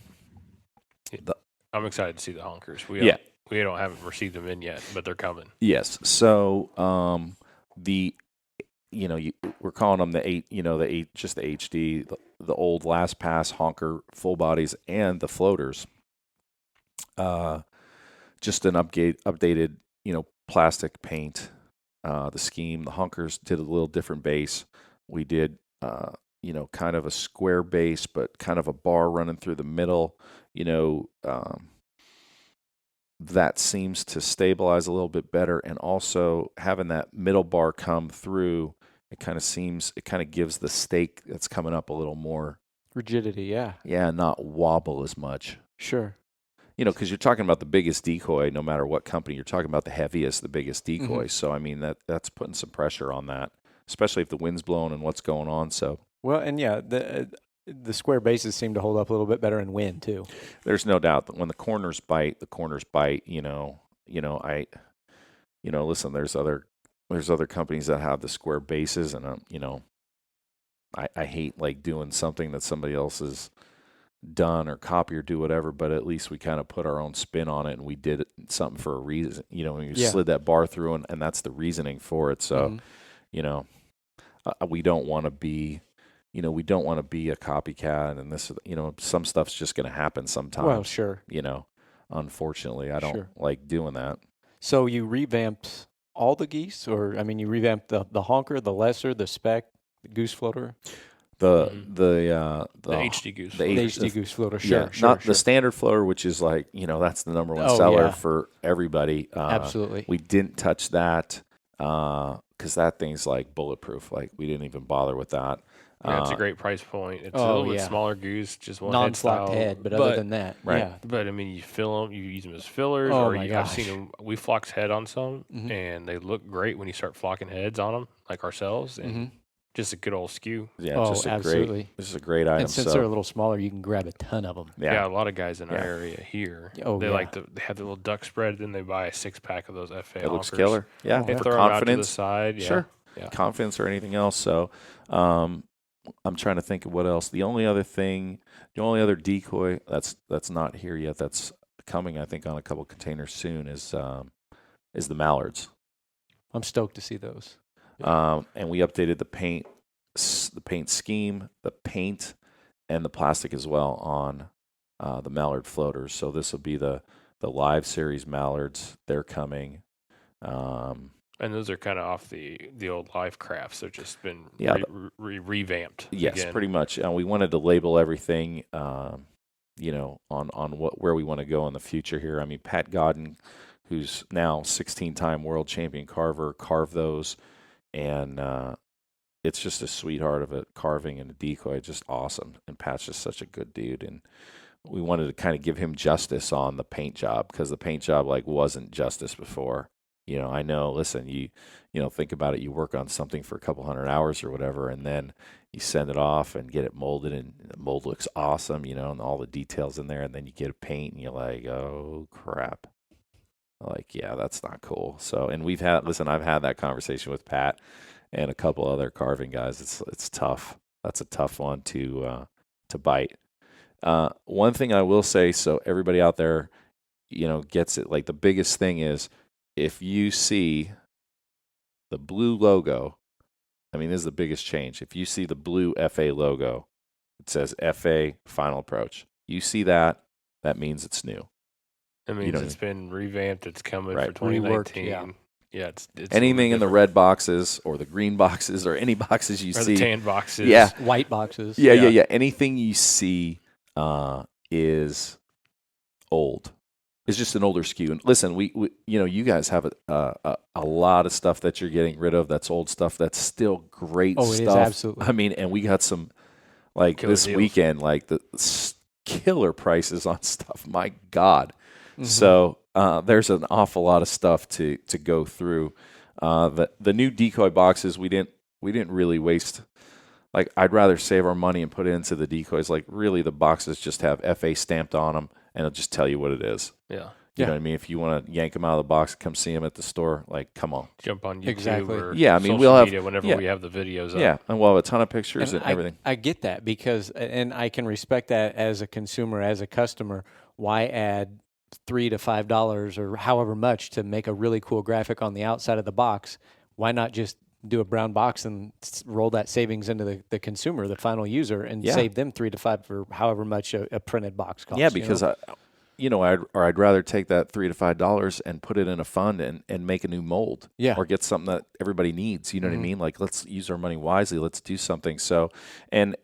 excited to see the honkers. We haven't received them in yet, but they're coming. Yes. So we're calling them the 8, just the HD, the old last pass honker full bodies and the floaters. Just an updated, plastic paint. The scheme, the honkers did a little different base. We did, kind of a square base, but kind of a bar running through the middle. That seems to stabilize a little bit better, and also having that middle bar come through, it kind of gives the stake that's coming up a little more rigidity. Yeah, not wobble as much. Sure. Because you're talking about the biggest decoy, no matter what company, you're talking about the heaviest, the biggest decoy. Mm-hmm. So, that's putting some pressure on that, especially if the wind's blowing and what's going on. So, well, and the square bases seem to hold up a little bit better in wind too. There's no doubt that when the corners bite. Listen, there's other companies that have the square bases, and I hate doing something that somebody else has done or copy or do whatever, but at least we kind of put our own spin on it, and we did something for a reason. When you slid that bar through, and that's the reasoning for it. So, we don't want to be. We don't want to be a copycat, and this, some stuff's just going to happen sometime. Well, sure. Unfortunately, I don't like doing that. So you revamped all the geese, or you revamped the honker, the lesser, the spec, the goose floater. The HD goose. The HD goose floater. Sure. The standard floater, which is that's the number one seller for everybody. Absolutely. We didn't touch that because that thing's bulletproof. We didn't even bother with that. Yeah, it's a great price point. It's a little bit smaller goose, just one non-flocked head, but other than that, right. Yeah. But you fill them, you use them as fillers, I've seen them. We flocked head on some, and they look great when you start flocking heads on them, like ourselves, and just a good old skew. Yeah, absolutely. This is a great item. And since they're a little smaller, you can grab a ton of them. Yeah, a lot of guys in our area here, they they have the little duck spread, then they buy a 6-pack of those FA. It looks killer. Yeah, they for throw confidence. Them out to the side. Sure. Yeah. Confidence or anything else. So, I'm trying to think of what else. The only other decoy that's not here yet, that's coming, I think, on a couple containers soon, is the mallards. I'm stoked to see those. And we updated the paint scheme, the paint, and the plastic as well on the mallard floaters. So this will be the live series mallards. They're coming. And those are kind of off the old Life Crafts. They've just been revamped. Yes, again. Pretty much. And we wanted to label everything, on where we want to go in the future here. Pat Godden, who's now 16-time world champion carver, carved those, and it's just a sweetheart of a carving and a decoy, just awesome. And Pat's just such a good dude, and we wanted to kind of give him justice on the paint job, because the paint job wasn't justice before. I know, listen, you think about it, you work on something for a couple 100 hours or whatever, and then you send it off and get it molded, and the mold looks awesome, and all the details in there, and then you get a paint, and you're like, oh, crap. Yeah, that's not cool. So, and I've had that conversation with Pat and a couple other carving guys. It's tough. That's a tough one to bite. One thing I will say, so everybody out there, gets it. Like the biggest thing is if you see the blue logo, I mean, this is the biggest change. If you see the blue FA logo, it says FA Final Approach. You see that means it's new. That means it's been revamped. It's coming right. for 2019. Reworked, yeah. It's anything in the red boxes or the green boxes or any boxes you or see. the tan boxes. Yeah. White boxes. Yeah. Anything you see is old. It's just an older SKU. And listen, we you guys have a lot of stuff that you're getting rid of. That's old stuff. That's still great stuff. It is absolutely. I mean, and we got some killer this deals. Weekend, like the killer prices on stuff. My God. Mm-hmm. So there's an awful lot of stuff to go through. The new decoy boxes, we didn't really waste. Like, I'd rather save our money and put it into the decoys. Like, really, the boxes just have FA stamped on them, and it'll just tell you what it is. Yeah. You know what I mean? If you want to yank them out of the box, come see them at the store, like, come on. Jump on YouTube exactly. or we'll have media whenever we have the videos up. Yeah, and we'll have a ton of pictures and everything. I get that because, and I can respect that as a consumer, as a customer. Why add $3 to $5 or however much to make a really cool graphic on the outside of the box? Why not just do a brown box and roll that savings into the consumer, the final user, and save them $3 to $5 for however much a printed box costs? Yeah, because I'd rather take that $3 to $5 and put it in a fund and make a new mold, or get something that everybody needs. You know what I mean? Like, let's use our money wisely. Let's do something. So, and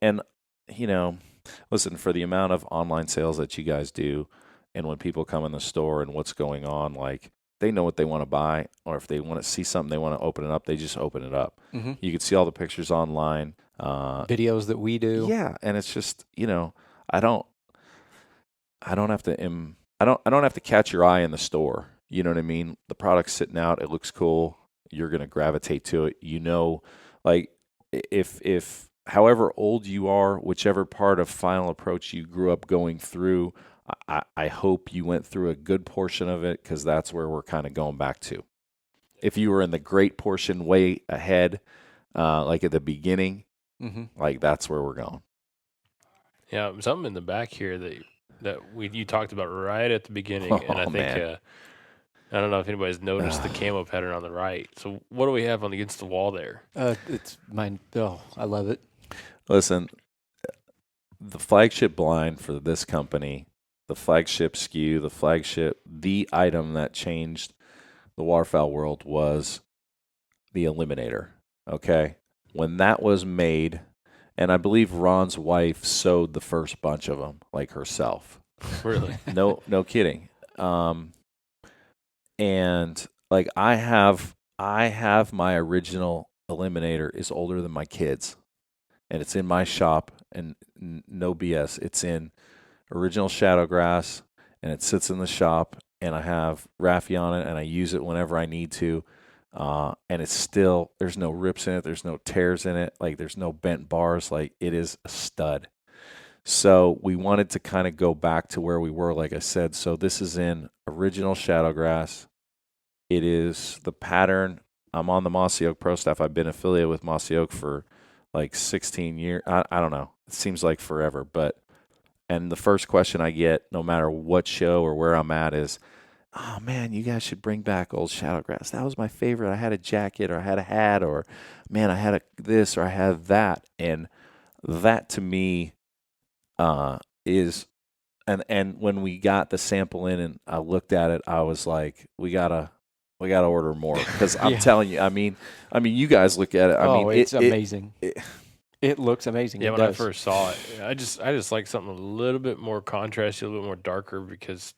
listen, for the amount of online sales that you guys do, and when people come in the store and what's going on, like, they know what they want to buy, or if they want to see something, they want to open it up, they just open it up. Mm-hmm. You can see all the pictures online. Videos that we do. Yeah, and it's just, I don't have to catch your eye in the store. You know what I mean? The product's sitting out, it looks cool, you're going to gravitate to it. Like, if however old you are, whichever part of Final Approach you grew up going through, I hope you went through a good portion of it, because that's where we're kind of going back to. If you were in the great portion way ahead, like at the beginning, like that's where we're going. Yeah, something in the back here that you talked about right at the beginning, and I think I don't know if anybody's noticed the camo pattern on the right. So what do we have on against the wall there? It's mine. Oh, I love it. Listen, the flagship blind for this company, the flagship SKU, the item that changed the waterfowl world was the Eliminator, okay? When that was made, and I believe Ron's wife sewed the first bunch of them, like herself. Really? No kidding. And like I have my original Eliminator is older than my kids, and it's in my shop, and no BS. It's in original shadowgrass, and it sits in the shop, and I have Raffy on it, and I use it whenever I need to. And it's still, there's no rips in it, there's no tears in it, like there's no bent bars, like it is a stud. So we wanted to kind of go back to where we were, like I said. So this is in original shadowgrass. It is the pattern. I'm on the Mossy Oak Pro staff. I've been affiliated with Mossy Oak for like 16 years. I don't know. It seems like forever, and the first question I get, no matter what show or where I'm at, is, oh, man, you guys should bring back old shadowgrass. That was my favorite. I had a jacket, or I had a hat, or, man, I had this, or I had that. And that, to me, is – and when we got the sample in and I looked at it, I was like, we gotta order more, because I'm telling you, I mean, you guys look at it. I mean, it's amazing. It looks amazing. Yeah, when I first saw it, I just like something a little bit more contrasty, a little bit more darker, because,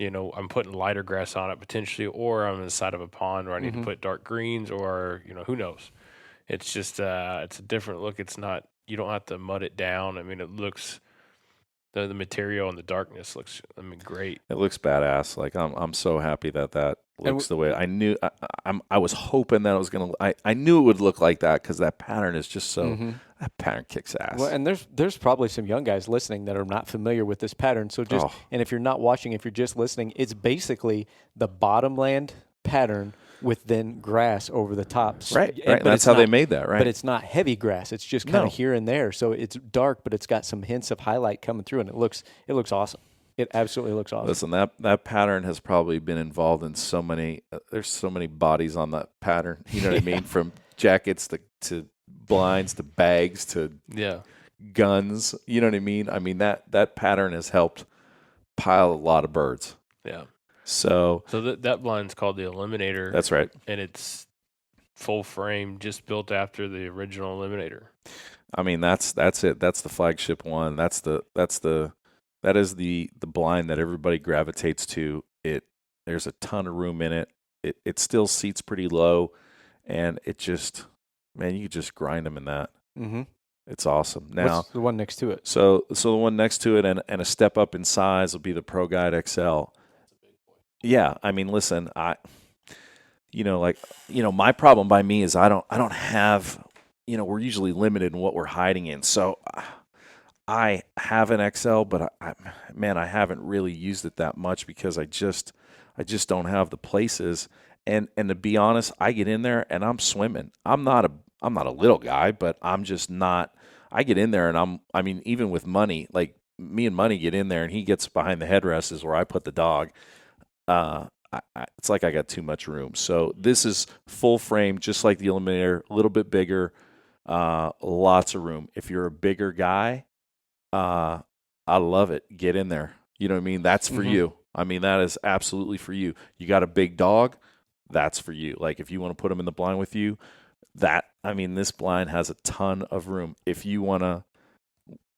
I'm putting lighter grass on it potentially, or I'm on the side of a pond where I need to put dark greens, or, who knows. It's just, it's a different look. It's not, you don't have to mud it down. I mean, it looks, the material and the darkness looks, great. It looks badass. Like, I'm so happy that looks the way I knew. I was hoping that it was going to, I knew it would look like that, because that pattern is just so, that pattern kicks ass. Well, and there's probably some young guys listening that are not familiar with this pattern. So and if you're not watching, if you're just listening, it's basically the bottomland pattern with then grass over the top. Right. That's how they made that, right? But it's not heavy grass. It's just kind of here and there. So it's dark, but it's got some hints of highlight coming through, and it looks awesome. It absolutely looks awesome. Listen, that pattern has probably been involved in so many. There's so many bodies on that pattern. You know what I mean? From jackets to blinds to bags to guns. You know what I mean? I mean that pattern has helped pile a lot of birds. Yeah. So that blind's called the Eliminator. That's right. And it's full frame, just built after the original Eliminator. I mean, that's it. That's the flagship one. That is the blind that everybody gravitates to. There's a ton of room in it. It still seats pretty low, and it just, man, you could just grind them in that. Mm-hmm. It's awesome. Now, what's the one next to it? So the one next to it and a step up in size will be the Pro Guide XL. Yeah, I mean, listen, my problem by me is I don't have, we're usually limited in what we're hiding in. So I have an XL, but I haven't really used it that much because I just don't have the places. And to be honest, I get in there and I'm swimming. I'm not a little guy, but I'm just not. I get in there and even with Money, like me and Money get in there and he gets behind the headrest is where I put the dog. It's like I got too much room. So this is full frame, just like the Eliminator, a little bit bigger, lots of room. If you're a bigger guy, I love it. Get in there. You know what I mean? That's for you. I mean, that is absolutely for you. You got a big dog, that's for you. Like if you want to put them in the blind with you, this blind has a ton of room. If you want to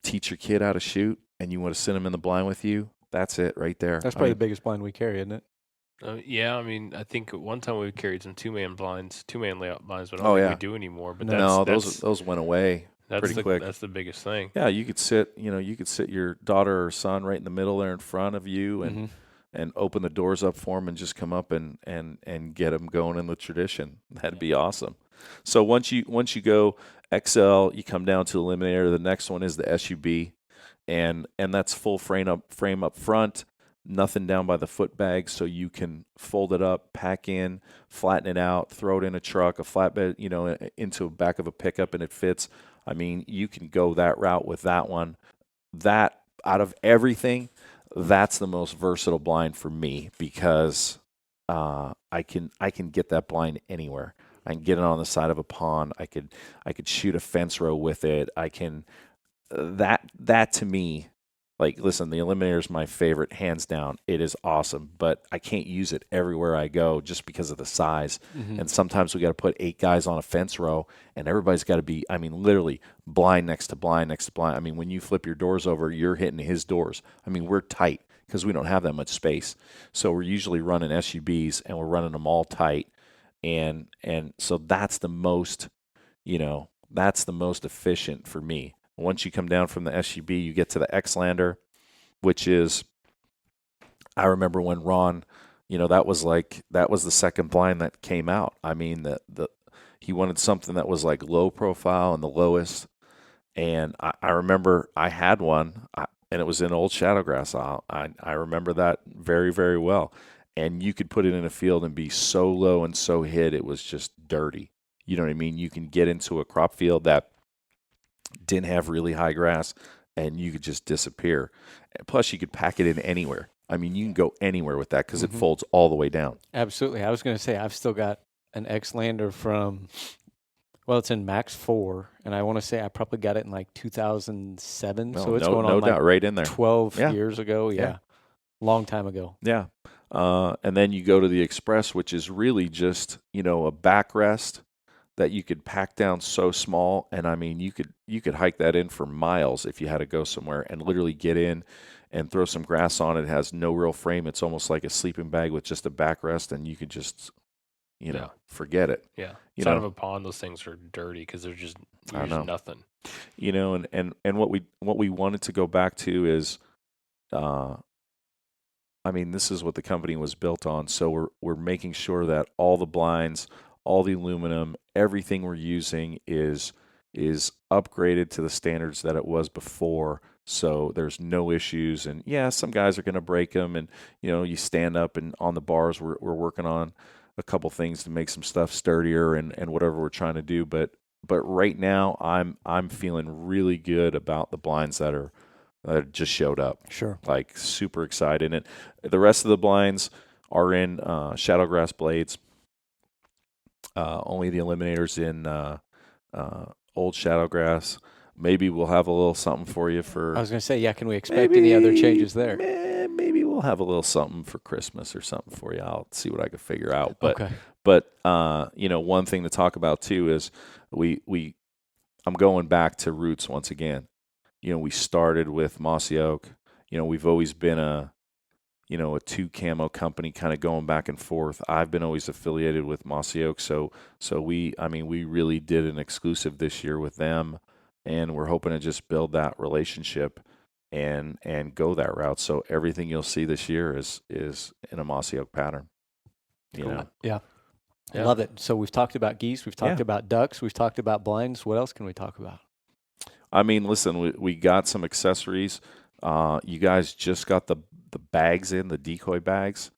teach your kid how to shoot and you want to send them in the blind with you, that's it right there. That's probably the biggest blind we carry, isn't it? Yeah, I mean, I think at one time we carried some two-man layout blinds, but I don't think we do anymore. But those went away pretty quick. That's the biggest thing. Yeah, you could sit your daughter or son right in the middle there in front of you and open the doors up for them and just come up and get them going in the tradition. That'd be awesome. So once you go XL, you come down to the Eliminator. The next one is the SUB, and that's full frame up front. Nothing down by the foot bag, so you can fold it up, pack in, flatten it out, throw it in a truck, a flatbed, into the back of a pickup, and it fits. I mean, you can go that route with that one. That, out of everything, that's the most versatile blind for me because I can get that blind anywhere. I can get it on the side of a pond. I could shoot a fence row with it. I can that to me. Like, listen, the Eliminator is my favorite, hands down. It is awesome, but I can't use it everywhere I go just because of the size. Mm-hmm. And sometimes we got to put 8 guys on a fence row, and everybody's got to be, literally blind next to blind next to blind. I mean, when you flip your doors over, you're hitting his doors. I mean, we're tight because we don't have that much space. So we're usually running SUBs, and we're running them all tight. And so that's the most, that's the most efficient for me. Once you come down from the SUB, you get to the X-Lander, which is, I remember when Ron, that was the second blind that came out. I mean, he wanted something that was like low profile and the lowest. And I remember I had one, and it was in old Shadowgrass. I remember that very, very well. And you could put it in a field and be so low and so hid, it was just dirty. You know what I mean? You can get into a crop field that didn't have really high grass, and you could just disappear. And plus, you could pack it in anywhere. I mean, you can go anywhere with that because it folds all the way down. Absolutely. I was going to say, I've still got an X-Lander from, it's in Max 4, and I want to say I probably got it in like 2007. So it's going on doubt, right in there. 12 years ago. Yeah. Long time ago. Yeah. And then you go to the Express, which is really just, a backrest that you could pack down so small, and I mean, you could hike that in for miles if you had to go somewhere and literally get in and throw some grass on it. It has no real frame. It's almost like a sleeping bag with just a backrest, and you could just, forget it. Yeah. Side of a pond, those things are dirty because they're just nothing. And what we wanted to go back to is, this is what the company was built on. So we're making sure that all the blinds, all the aluminum, everything we're using is upgraded to the standards that it was before. So there's no issues. And some guys are going to break them. And, you stand up and on the bars we're working on a couple things to make some stuff sturdier and whatever we're trying to do. But right now, I'm feeling really good about the blinds that just showed up. Sure. Like super excited. And the rest of the blinds are in shadowgrass blades. Only the eliminators in old shadowgrass. Maybe we'll have a little something for you for. I was going to say, yeah. Can we expect any other changes there? Maybe we'll have a little something for Christmas or something for you. I'll see what I can figure out. But okay. But one thing to talk about too is I'm going back to roots once again. We started with mossy oak. We've always been a 2 camo company, kind of going back and forth. I've been always affiliated with mossy oak, so we really did an exclusive this year with them, and we're hoping to just build that relationship and go that route. So everything you'll see this year is in a mossy oak pattern. Yeah. Love it. So we've talked about geese, we've talked about ducks, we've talked about blinds. What else can we talk about? Listen, we got some accessories. You guys just got the bags in, the decoy bags.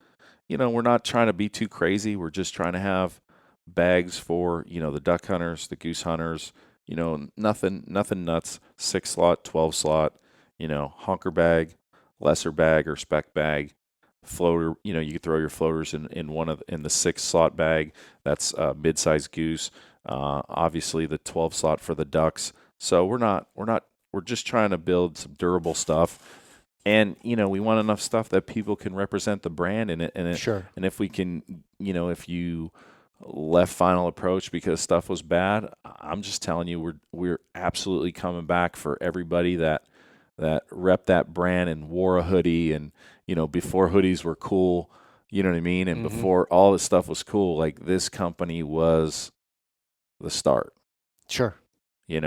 We're not trying to be too crazy. We're just trying to have bags for, the duck hunters, the goose hunters, nothing nuts, 6 slot, 12 slot, honker bag, lesser bag or spec bag, floater, you can throw your floaters in the 6 slot bag. That's mid-sized goose. Obviously the 12 slot for the ducks. So we're just trying to build some durable stuff. And, we want enough stuff that people can represent the brand in it. Sure. And if we can, if you left Final Approach because stuff was bad, I'm just telling you, we're absolutely coming back for everybody that rep that brand and wore a hoodie and, before hoodies were cool, you know what I mean? And before all this stuff was cool, like this company was the start. Sure. We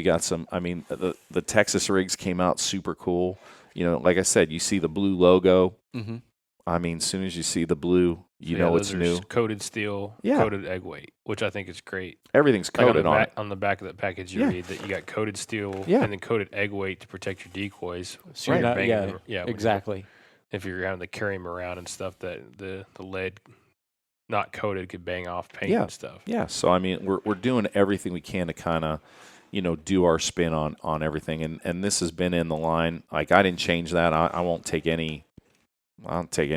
got some, the Texas rigs came out super cool. Like I said, you see the blue logo. Mm-hmm. As soon as you see the blue, it's new. Coated steel, coated egg weight, which I think is great. Everything's coated on the back of that package. You read that you got coated steel and then coated egg weight to protect your decoys. So you're not, exactly. If you're having to carry them around and stuff, that the lead not coated could bang off paint and stuff. Yeah. So we're doing everything we can to kind of, do our spin on everything. And this has been in the line. Like I didn't change that. I won't take any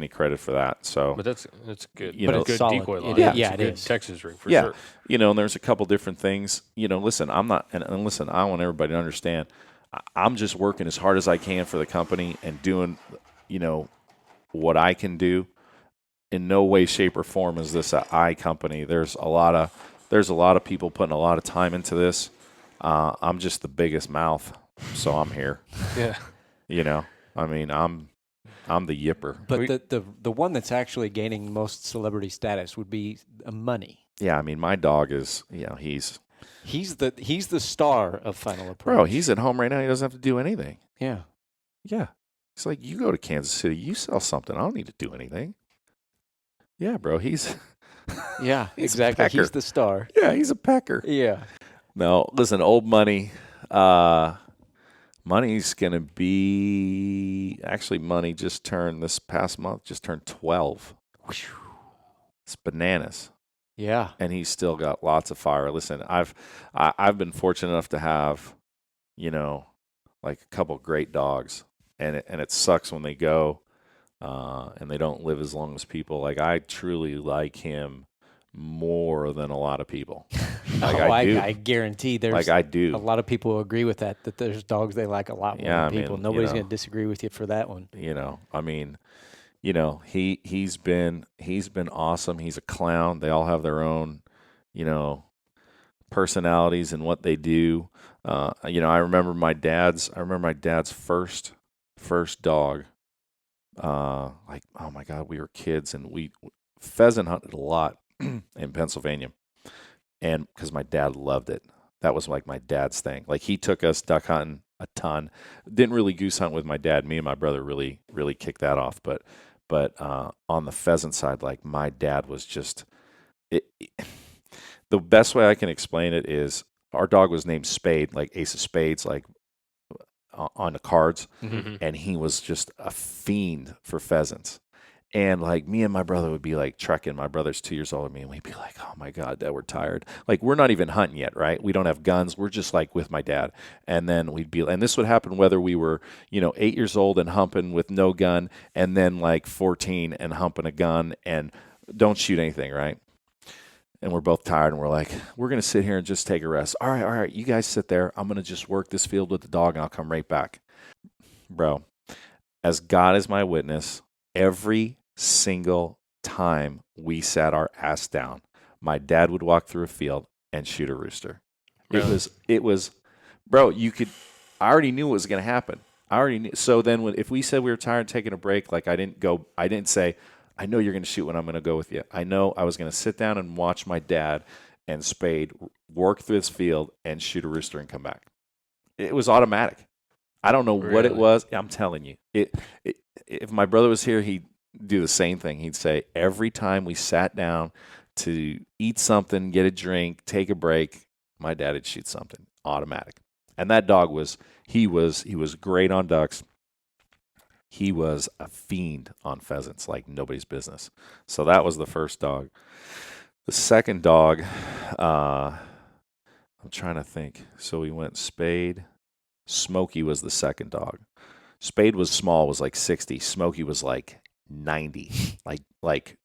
credit for that. So, but that's good. But it's good solid. Decoy line. It is. Texas rig for sure. And there's a couple different things. Listen, I'm not, and listen, I want everybody to understand. I'm just working as hard as I can for the company and doing, what I can do. In no way, shape, or form is this an I company. There's a lot of people putting a lot of time into this. I'm just the biggest mouth, so I'm here. Yeah. I'm the yipper. But the one that's actually gaining most celebrity status would be money. Yeah, my dog is, he's the star of Final Approach. Bro, he's at home right now. He doesn't have to do anything. Yeah. Yeah. It's like you go to Kansas City, you sell something. I don't need to do anything. Yeah, bro. He's exactly. He's the star. Yeah, he's a pecker. Yeah. No, listen, old money. Money's going to be, actually money just turned this past month, just turned 12. It's bananas. Yeah. And he's still got lots of fire. Listen, I've been fortunate enough to have, like a couple great dogs, and it sucks when they go, and they don't live as long as people. Like I truly like him more than a lot of people. I guarantee there's I do. A lot of people who agree with that there's dogs they like a lot more than people. Nobody's going to disagree with you for that one. He's been awesome. He's a clown. They all have their own, personalities and what they do. I remember my dad's first dog. Like, oh my God, we were kids and we pheasant hunted a lot in Pennsylvania, and because my dad loved it. That was like my dad's thing. Like he took us duck hunting a ton. Didn't really goose hunt with my dad. Me and my brother really kicked that off. But on the pheasant side, like my dad was just it. The best way I can explain it is our dog was named Spade, like Ace of Spades, like on the cards, and he was just a fiend for pheasants. And like me and my brother would be like trekking. My brother's 2 years older than me, and we'd be like, "Oh my God, Dad, we're tired." Like we're not even hunting yet, right? We don't have guns. We're just like with my dad. And then and this would happen whether we were, 8 years old and humping with no gun, and then like 14 and humping a gun and don't shoot anything, right? And we're both tired, and we're like, we're gonna sit here and just take a rest. All right, you guys sit there. I'm gonna just work this field with the dog, and I'll come right back, bro. As God is my witness, every single time we sat our ass down, my dad would walk through a field and shoot a rooster. Really? It was, bro, I already knew what was going to happen. I already knew. So then if we said we were tired and taking a break, like I didn't say, I know you're going to shoot when I'm going to go with you. I know I was going to sit down and watch my dad and Spade work through this field and shoot a rooster and come back. It was automatic. I don't know what it was. I'm telling you. If my brother was here, he'd do the same thing. He'd say every time we sat down to eat something, get a drink, take a break, my dad would shoot something. Automatic. And that dog was great on ducks. He was a fiend on pheasants, like nobody's business. So that was the first dog. The second dog, I'm trying to think. So we went Spade. Smokey was the second dog. Spade was small, was like 60. Smokey was like 90, like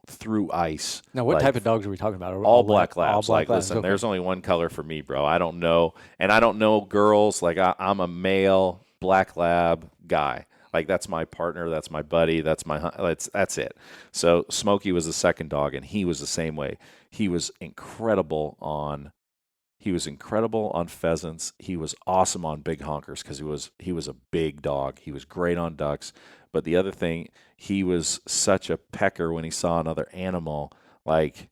through ice. Now, what type of dogs are we talking about? All black labs. All black labs. Listen, okay. There's only one color for me, bro. I don't know, and I don't know girls. Like I'm a male black lab guy. Like that's my partner, that's my buddy, that's it. So Smokey was the second dog, and he was the same way. He was incredible on pheasants. He was awesome on big honkers because he was a big dog. He was great on ducks. But the other thing, he was such a pecker when he saw another animal, like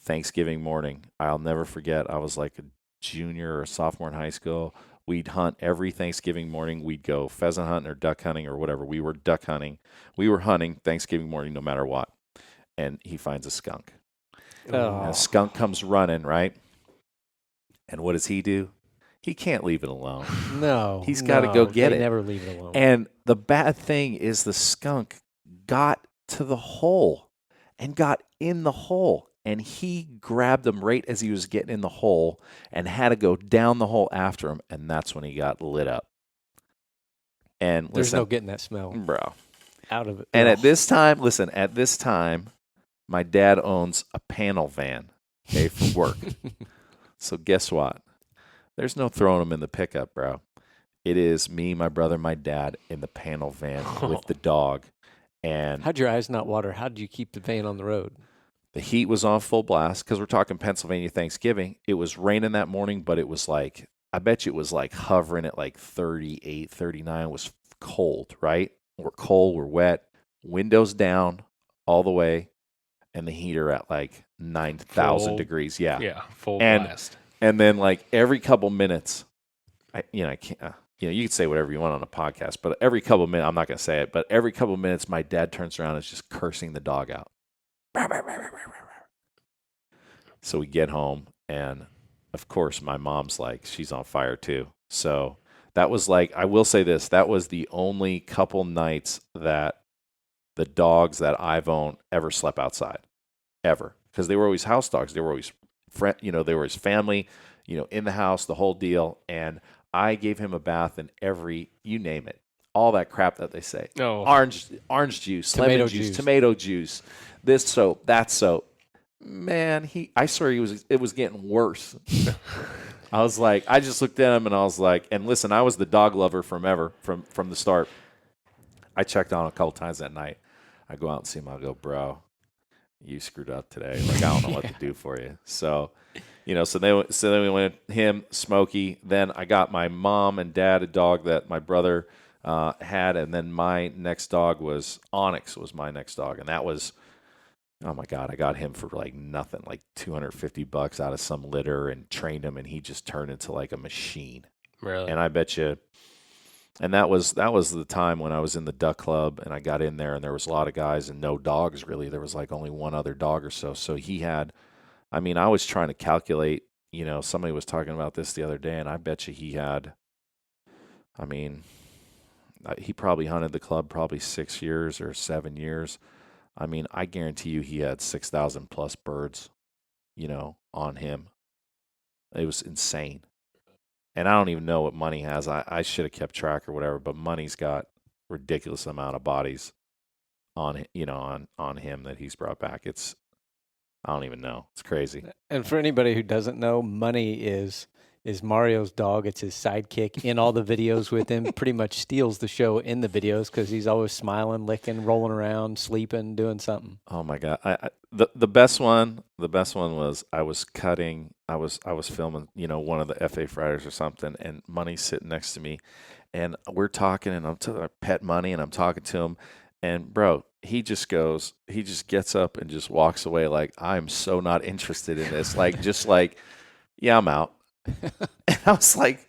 Thanksgiving morning. I'll never forget. I was like a junior or a sophomore in high school. We'd hunt every Thanksgiving morning. We'd go pheasant hunting or duck hunting or whatever. We were duck hunting. We were hunting Thanksgiving morning no matter what. And he finds a skunk. Oh. And a skunk comes running, right? And what does he do? He can't leave it alone. No. He's got to go get it. Never leave it alone. And the bad thing is the skunk got to the hole and got in the hole. And he grabbed him right as he was getting in the hole and had to go down the hole after him. And that's when he got lit up. And there's no getting that smell. Bro. Out of it. And at this time, my dad owns a panel van, okay, for work. So guess what? There's no throwing them in the pickup, bro. It is me, my brother, my dad in the panel van with the dog. And how'd your eyes not water? How did you keep the van on the road? The heat was on full blast because we're talking Pennsylvania Thanksgiving. It was raining that morning, but it was like, I bet you it was like hovering at like 38, 39. It was cold, right? We're cold, we're wet, windows down all the way, and the heater at like 9,000 degrees. Yeah. Yeah, full blast. And then like every couple minutes, I can't, you could say whatever you want on a podcast, but every couple minutes, I'm not going to say it, but every couple minutes, my dad turns around and is just cursing the dog out. So we get home, and of course, my mom's like, she's on fire too. So that was like, I will say this, that was the only couple nights that the dogs that I've owned ever slept outside, ever. Because they were always house dogs. They were always they were his family, in the house, the whole deal. And I gave him a bath in every, you name it, all that crap that they say. Oh. Orange juice, lemon juice, tomato juice, this soap, that soap. Man, I swear it was getting worse. I was like, I just looked at him and I was like, and listen, I was the dog lover from the start. I checked on him a couple times that night. I go out and see him. I go, bro, you screwed up today. Like, I don't know what to do for you. So, so then we went him, Smokey. Then I got my mom and dad a dog that my brother had, and then my next dog was Onyx. Was my next dog, and that was, oh my God, I got him for like nothing, like $250 out of some litter, and trained him, and he just turned into like a machine. Really? And I bet you. And that was the time when I was in the duck club, and I got in there, and there was a lot of guys and no dogs really. There was like only one other dog or so. So he had, I was trying to calculate, somebody was talking about this the other day, and I bet you he had, he probably hunted the club probably 6 years or 7 years. I mean, I guarantee you he had 6,000 plus birds, on him. It was insane. And I don't even know what Money has. I should have kept track or whatever, but Money's got ridiculous amount of bodies on him that he's brought back. I don't even know. It's crazy. And for anybody who doesn't know, Money is Mario's dog. It's his sidekick in all the videos with him. Pretty much steals the show in the videos because he's always smiling, licking, rolling around, sleeping, doing something. Oh my God! The best one was I was filming, one of the FA Fridays or something, and Money's sitting next to me, and we're talking, and I'm pet Money, and I'm talking to him, and bro, he just gets up and just walks away like, I'm so not interested in this, yeah, I'm out. And I was like,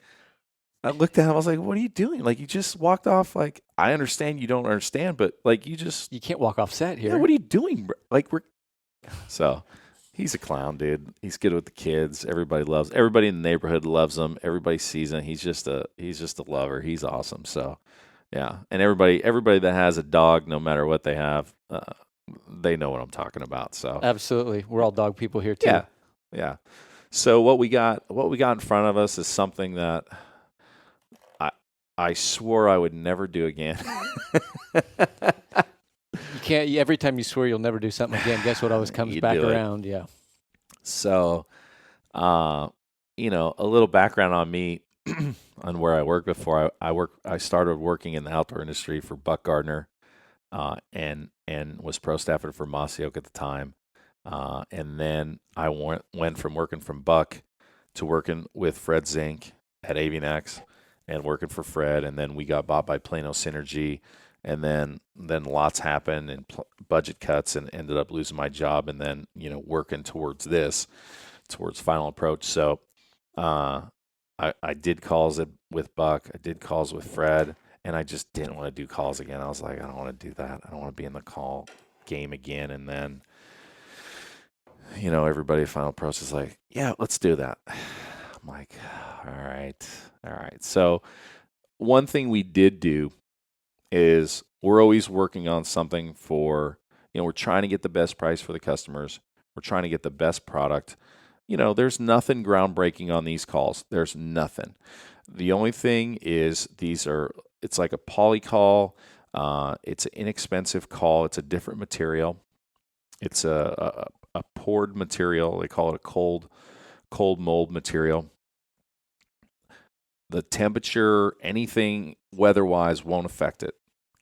I looked at him, I was like, what are you doing? Like, you just walked off. Like, I understand you don't understand, but like, you can't walk off set here. Yeah, what are you doing, bro? Like, so he's a clown, dude. He's good with the kids. Everybody in the neighborhood loves him. Everybody sees him. He's just a lover. He's awesome. So yeah. And everybody that has a dog, no matter what they have, they know what I'm talking about. So absolutely. We're all dog people here too. Yeah. Yeah. So what we got in front of us is something that I swore I would never do again. You can't. Every time you swear you'll never do something again, guess what always comes back around? Yeah. So, a little background on me, on where I worked before. I started working in the outdoor industry for Buck Gardner, and was pro staffer for Mossy Oak at the time. And then I went from working from Buck to working with Fred Zink at avian-x and working for Fred. And then we got bought by Plano Synergy. And then lots happened and budget cuts, and ended up losing my job. And then, working towards Final Approach. So I did calls with Buck. I did calls with Fred. And I just didn't want to do calls again. I was like, I don't want to do that. I don't want to be in the call game again. And then, everybody at Final Approach is like, yeah, let's do that. I'm like, all right. So one thing we did do is we're always working on something for, we're trying to get the best price for the customers. We're trying to get the best product. There's nothing groundbreaking on these calls. There's nothing. The only thing is it's like a poly call. It's an inexpensive call. It's a different material. It's a poured material. They call it a cold mold material. The temperature, anything weather-wise, won't affect it.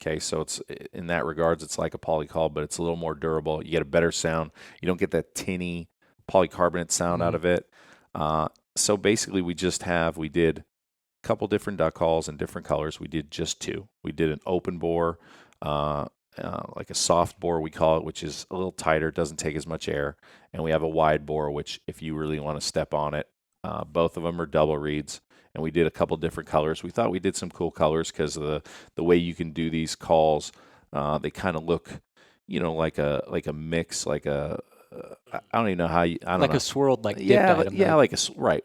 Okay, so it's in that regards, it's like a polycol, but it's a little more durable. You get a better sound. You don't get that tinny polycarbonate sound out of it. So basically, we did a couple different duck calls in different colors. We did just two. We did an open bore, like a soft bore, we call it, which is a little tighter, doesn't take as much air. And we have a wide bore, which if you really want to step on it, both of them are double reeds. And we did a couple different colors. We thought we did some cool colors because of the way you can do these calls. They kind of look, like a mix, like a I don't even know how you. I don't like know. A swirled, like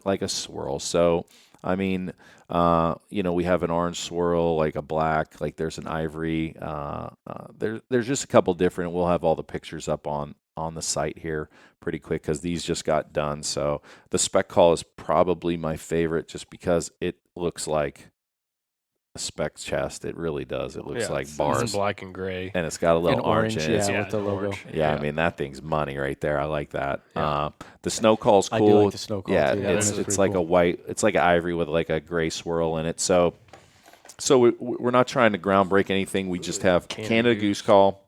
like a swirl. So I mean, we have an orange swirl, like a black, like there's an ivory. There's just a couple different. We'll have all the pictures up on the site here pretty quick because these just got done. So the spec call is probably my favorite just because it looks like a spec chest. It really does. It looks like bars. It's black and gray. And it's got a little orange in it. With the logo. Yeah, I mean, that thing's money right there. I like that. Yeah. The snow call's cool. I do like the snow call too. It's like cool. a white, it's like an ivory with like a gray swirl in it. So we're not trying to groundbreak anything. We just have Canada Goose call.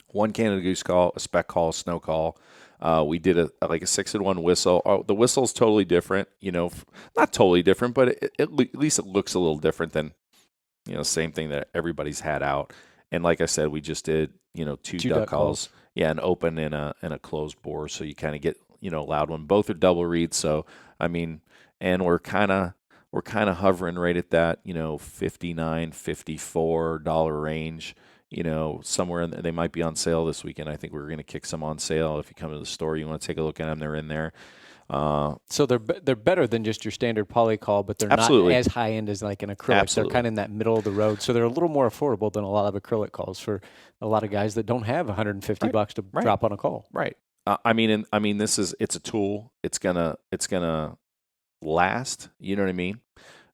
One Canada Goose call, a spec call, a snow call. We did a 6-in-1 whistle. The whistle's totally different, not totally different, but at least it looks a little different than, same thing that everybody's had out. And like I said, we just did, two duck calls. Yeah, an open and a closed bore. So you kind of get, loud one. Both are double reeds. So, I mean, and we're kind of hovering right at that, $59, $54 range. Somewhere in there. They might be on sale this weekend. I think we're going to kick some on sale. If you come to the store, you want to take a look at them, they're in there. So they're better than just your standard poly call, but they're not as high end as like an acrylic. Absolutely. They're kind of in that middle of the road, so they're a little more affordable than a lot of acrylic calls for a lot of guys that don't have $150 to drop on a call. Right. It's a tool. It's gonna last. You know what I mean?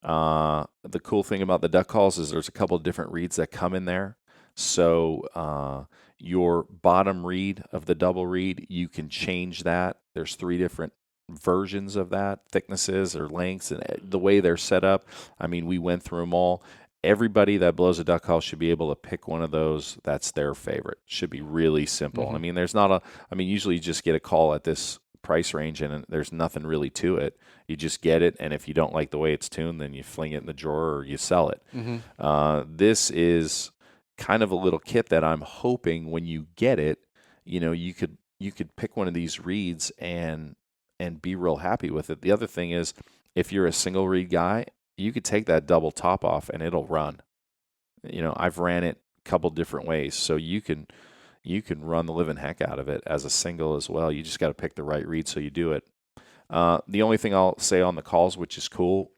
The cool thing about the duck calls is there's a couple of different reeds that come in there. So your bottom reed of the double reed, you can change that. There's 3 different versions of that, thicknesses or lengths, and the way they're set up. I mean, we went through them all. Everybody that blows a duck call should be able to pick one of those. That's their favorite. Should be really simple. Mm-hmm. I mean, usually you just get a call at this price range and there's nothing really to it. You just get it, and if you don't like the way it's tuned, then you fling it in the drawer or you sell it. Mm-hmm. This is kind of a little kit that I'm hoping when you get it, you could pick one of these reeds and be real happy with it. The other thing is, if you're a single reed guy, you could take that double top off and it'll run. I've ran it a couple different ways, so you can run the living heck out of it as a single as well. You just got to pick the right reed so you do it. The only thing I'll say on the calls, which is cool,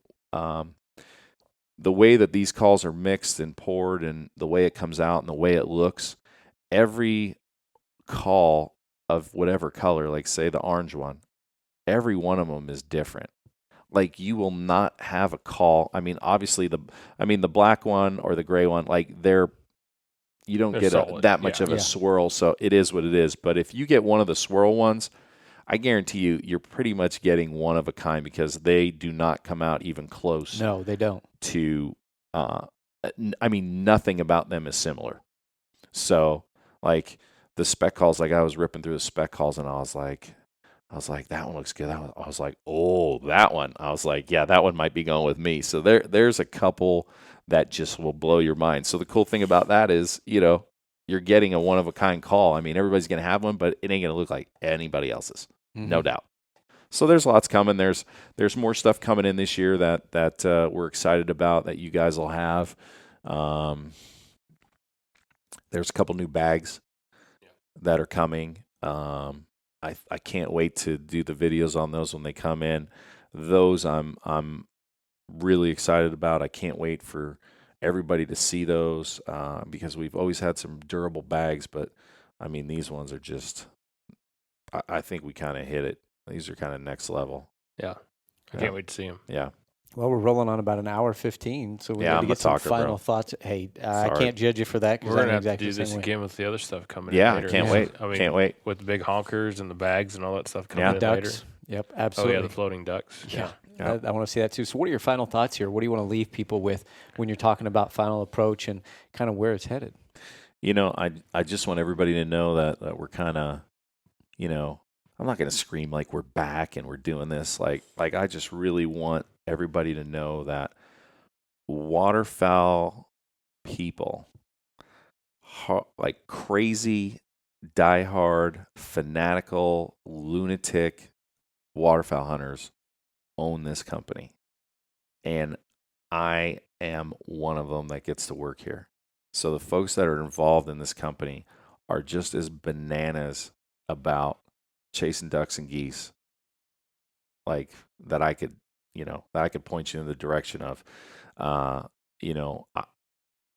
the way that these calls are mixed and poured and the way it comes out and the way it looks, every call of whatever color, like say the orange one, every one of them is different. Like, you will not have a call. I mean, obviously the black one or the gray one, like you don't get that much of a swirl, so it is what it is. But if you get one of the swirl ones, I guarantee you're pretty much getting one of a kind, because they do not come out even close. No, they don't. To, nothing about them is similar. So, like, the spec calls, like I was ripping through the spec calls and I was like, that one looks good. I was like, oh, that one. I was like, yeah, that one might be going with me. So there's a couple that just will blow your mind. So the cool thing about that is, you're getting a one-of-a-kind call. I mean, everybody's going to have one, but it ain't going to look like anybody else's, no doubt. So there's lots coming. There's more stuff coming in this year that we're excited about that you guys will have. There's a couple new bags that are coming. I can't wait to do the videos on those when they come in. Those I'm really excited about. I can't wait for everybody to see those because we've always had some durable bags, but I mean, these ones are just, I think we kind of hit it. These are kind of next level. Yeah. I can't wait to see them. Yeah. Well, we're rolling on about an hour 15, so we need to get some final thoughts. Hey, I can't judge you for that. We're going to have to do this again with the other stuff coming in later. Can't wait. Can't wait. With the big honkers and the bags and all that stuff coming in ducks. later. Yep, absolutely. Oh, yeah, the floating ducks. Yeah. I want to see that too. So what are your final thoughts here? What do you want to leave people with when you're talking about final approach and kind of where it's headed? I just want everybody to know that we're kind of, I'm not going to scream like we're back and we're doing this. Like I just really want everybody to know that waterfowl people, like crazy, diehard, fanatical, lunatic waterfowl hunters, own this company. And I am one of them that gets to work here. So the folks that are involved in this company are just as bananas about chasing ducks and geese, like that I could point you in the direction of.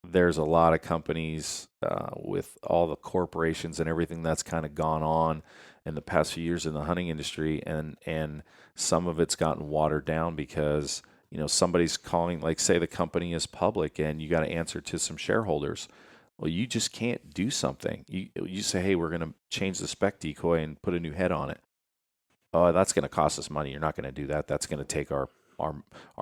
There's a lot of companies with all the corporations and everything that's kind of gone on in the past few years in the hunting industry, and some of it's gotten watered down because somebody's calling, like say the company is public and you got to answer to some shareholders. Well, you just can't do something. You say, hey, we're going to change the spec decoy and put a new head on it. Oh, that's going to cost us money. You're not going to do that. That's going to take our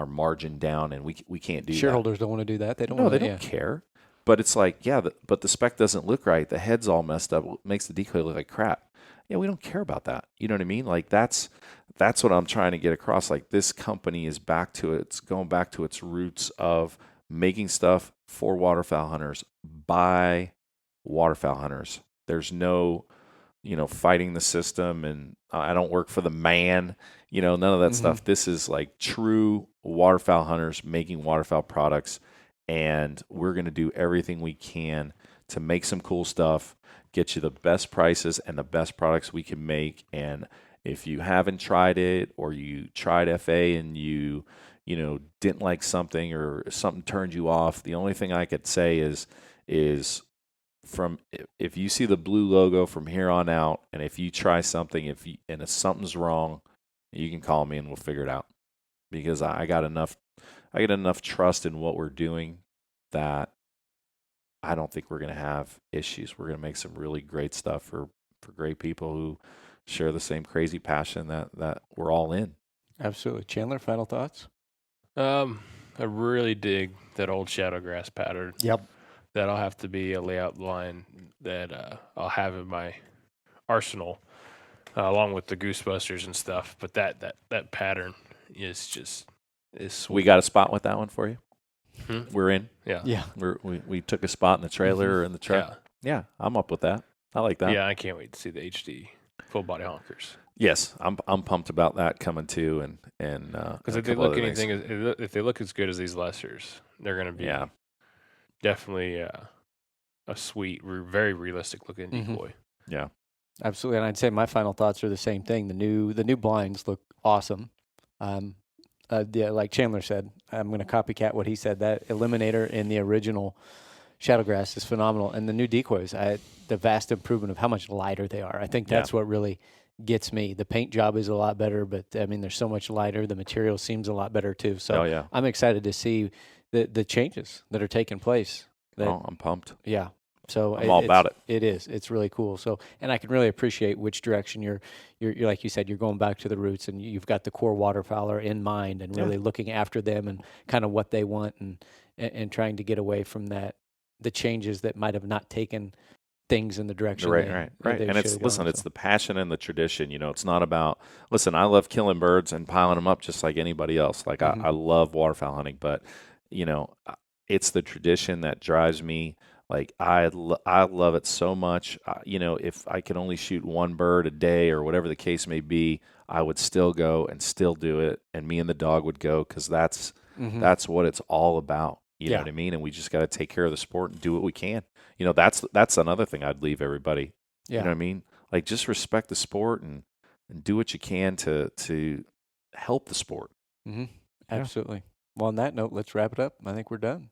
margin down, and we can't do that. Shareholders don't want to do that. They don't care. But it's like, but the spec doesn't look right. The head's all messed up. It makes the decoy look like crap. Yeah, we don't care about that. You know what I mean? Like that's what I'm trying to get across. Like, this company is going back to its roots of making stuff for waterfowl hunters by waterfowl hunters. There's no, fighting the system, and I don't work for the man, none of that stuff. This is like true waterfowl hunters making waterfowl products, and we're going to do everything we can to make some cool stuff, get you the best prices and the best products we can make, and if you haven't tried it, or you tried FA and you didn't like something, or something turned you off, the only thing I could say is if you see the blue logo from here on out, and if you try something, if something's wrong, you can call me and we'll figure it out, because I got enough trust in what we're doing that I don't think we're going to have issues. We're going to make some really great stuff for great people who share the same crazy passion that we're all in. Absolutely. Chandler, final thoughts? I really dig that old shadow grass pattern. Yep. That'll have to be a layout line that I'll have in my arsenal, along with the Goosebusters and stuff. But that pattern is sweet. We got a spot with that one for you. We're in. Yeah. We took a spot in the trailer or in the truck. Yeah, I'm up with that. I like that. Yeah, I can't wait to see the HD full body honkers. Yes, I'm pumped about that coming too, and because if they look as good as these lessers, they're going to be definitely a sweet, very realistic looking decoy. Yeah, absolutely. And I'd say my final thoughts are the same thing. The new blinds look awesome. Like Chandler said, I'm going to copycat what he said. That Eliminator in the original Shadowgrass is phenomenal, and the new decoys, the vast improvement of how much lighter they are. I think that's what really gets me. The paint job is a lot better, but I mean, they're so much lighter. The material seems a lot better too. So I'm excited to see the changes that are taking place. I'm pumped. Yeah. So I'm all about it. It is. It's really cool. So, and I can really appreciate which direction you're like you said, you're going back to the roots, and you've got the core waterfowler in mind, and really looking after them and kind of what they want, and trying to get away from the changes that might have not taken things in the direction right. And it's the passion and the tradition. It's not about, listen, I love killing birds and piling them up just like anybody else. Like I love waterfowl hunting, but it's the tradition that drives me. Like I love it so much. If I could only shoot one bird a day or whatever the case may be, I would still go and still do it. And me and the dog would go, because that's what it's all about. You know what I mean? And we just got to take care of the sport and do what we can. That's another thing I'd leave everybody. Yeah. You know what I mean? Like, just respect the sport and do what you can to help the sport. Mm-hmm. Absolutely. Well, on that note, let's wrap it up. I think we're done.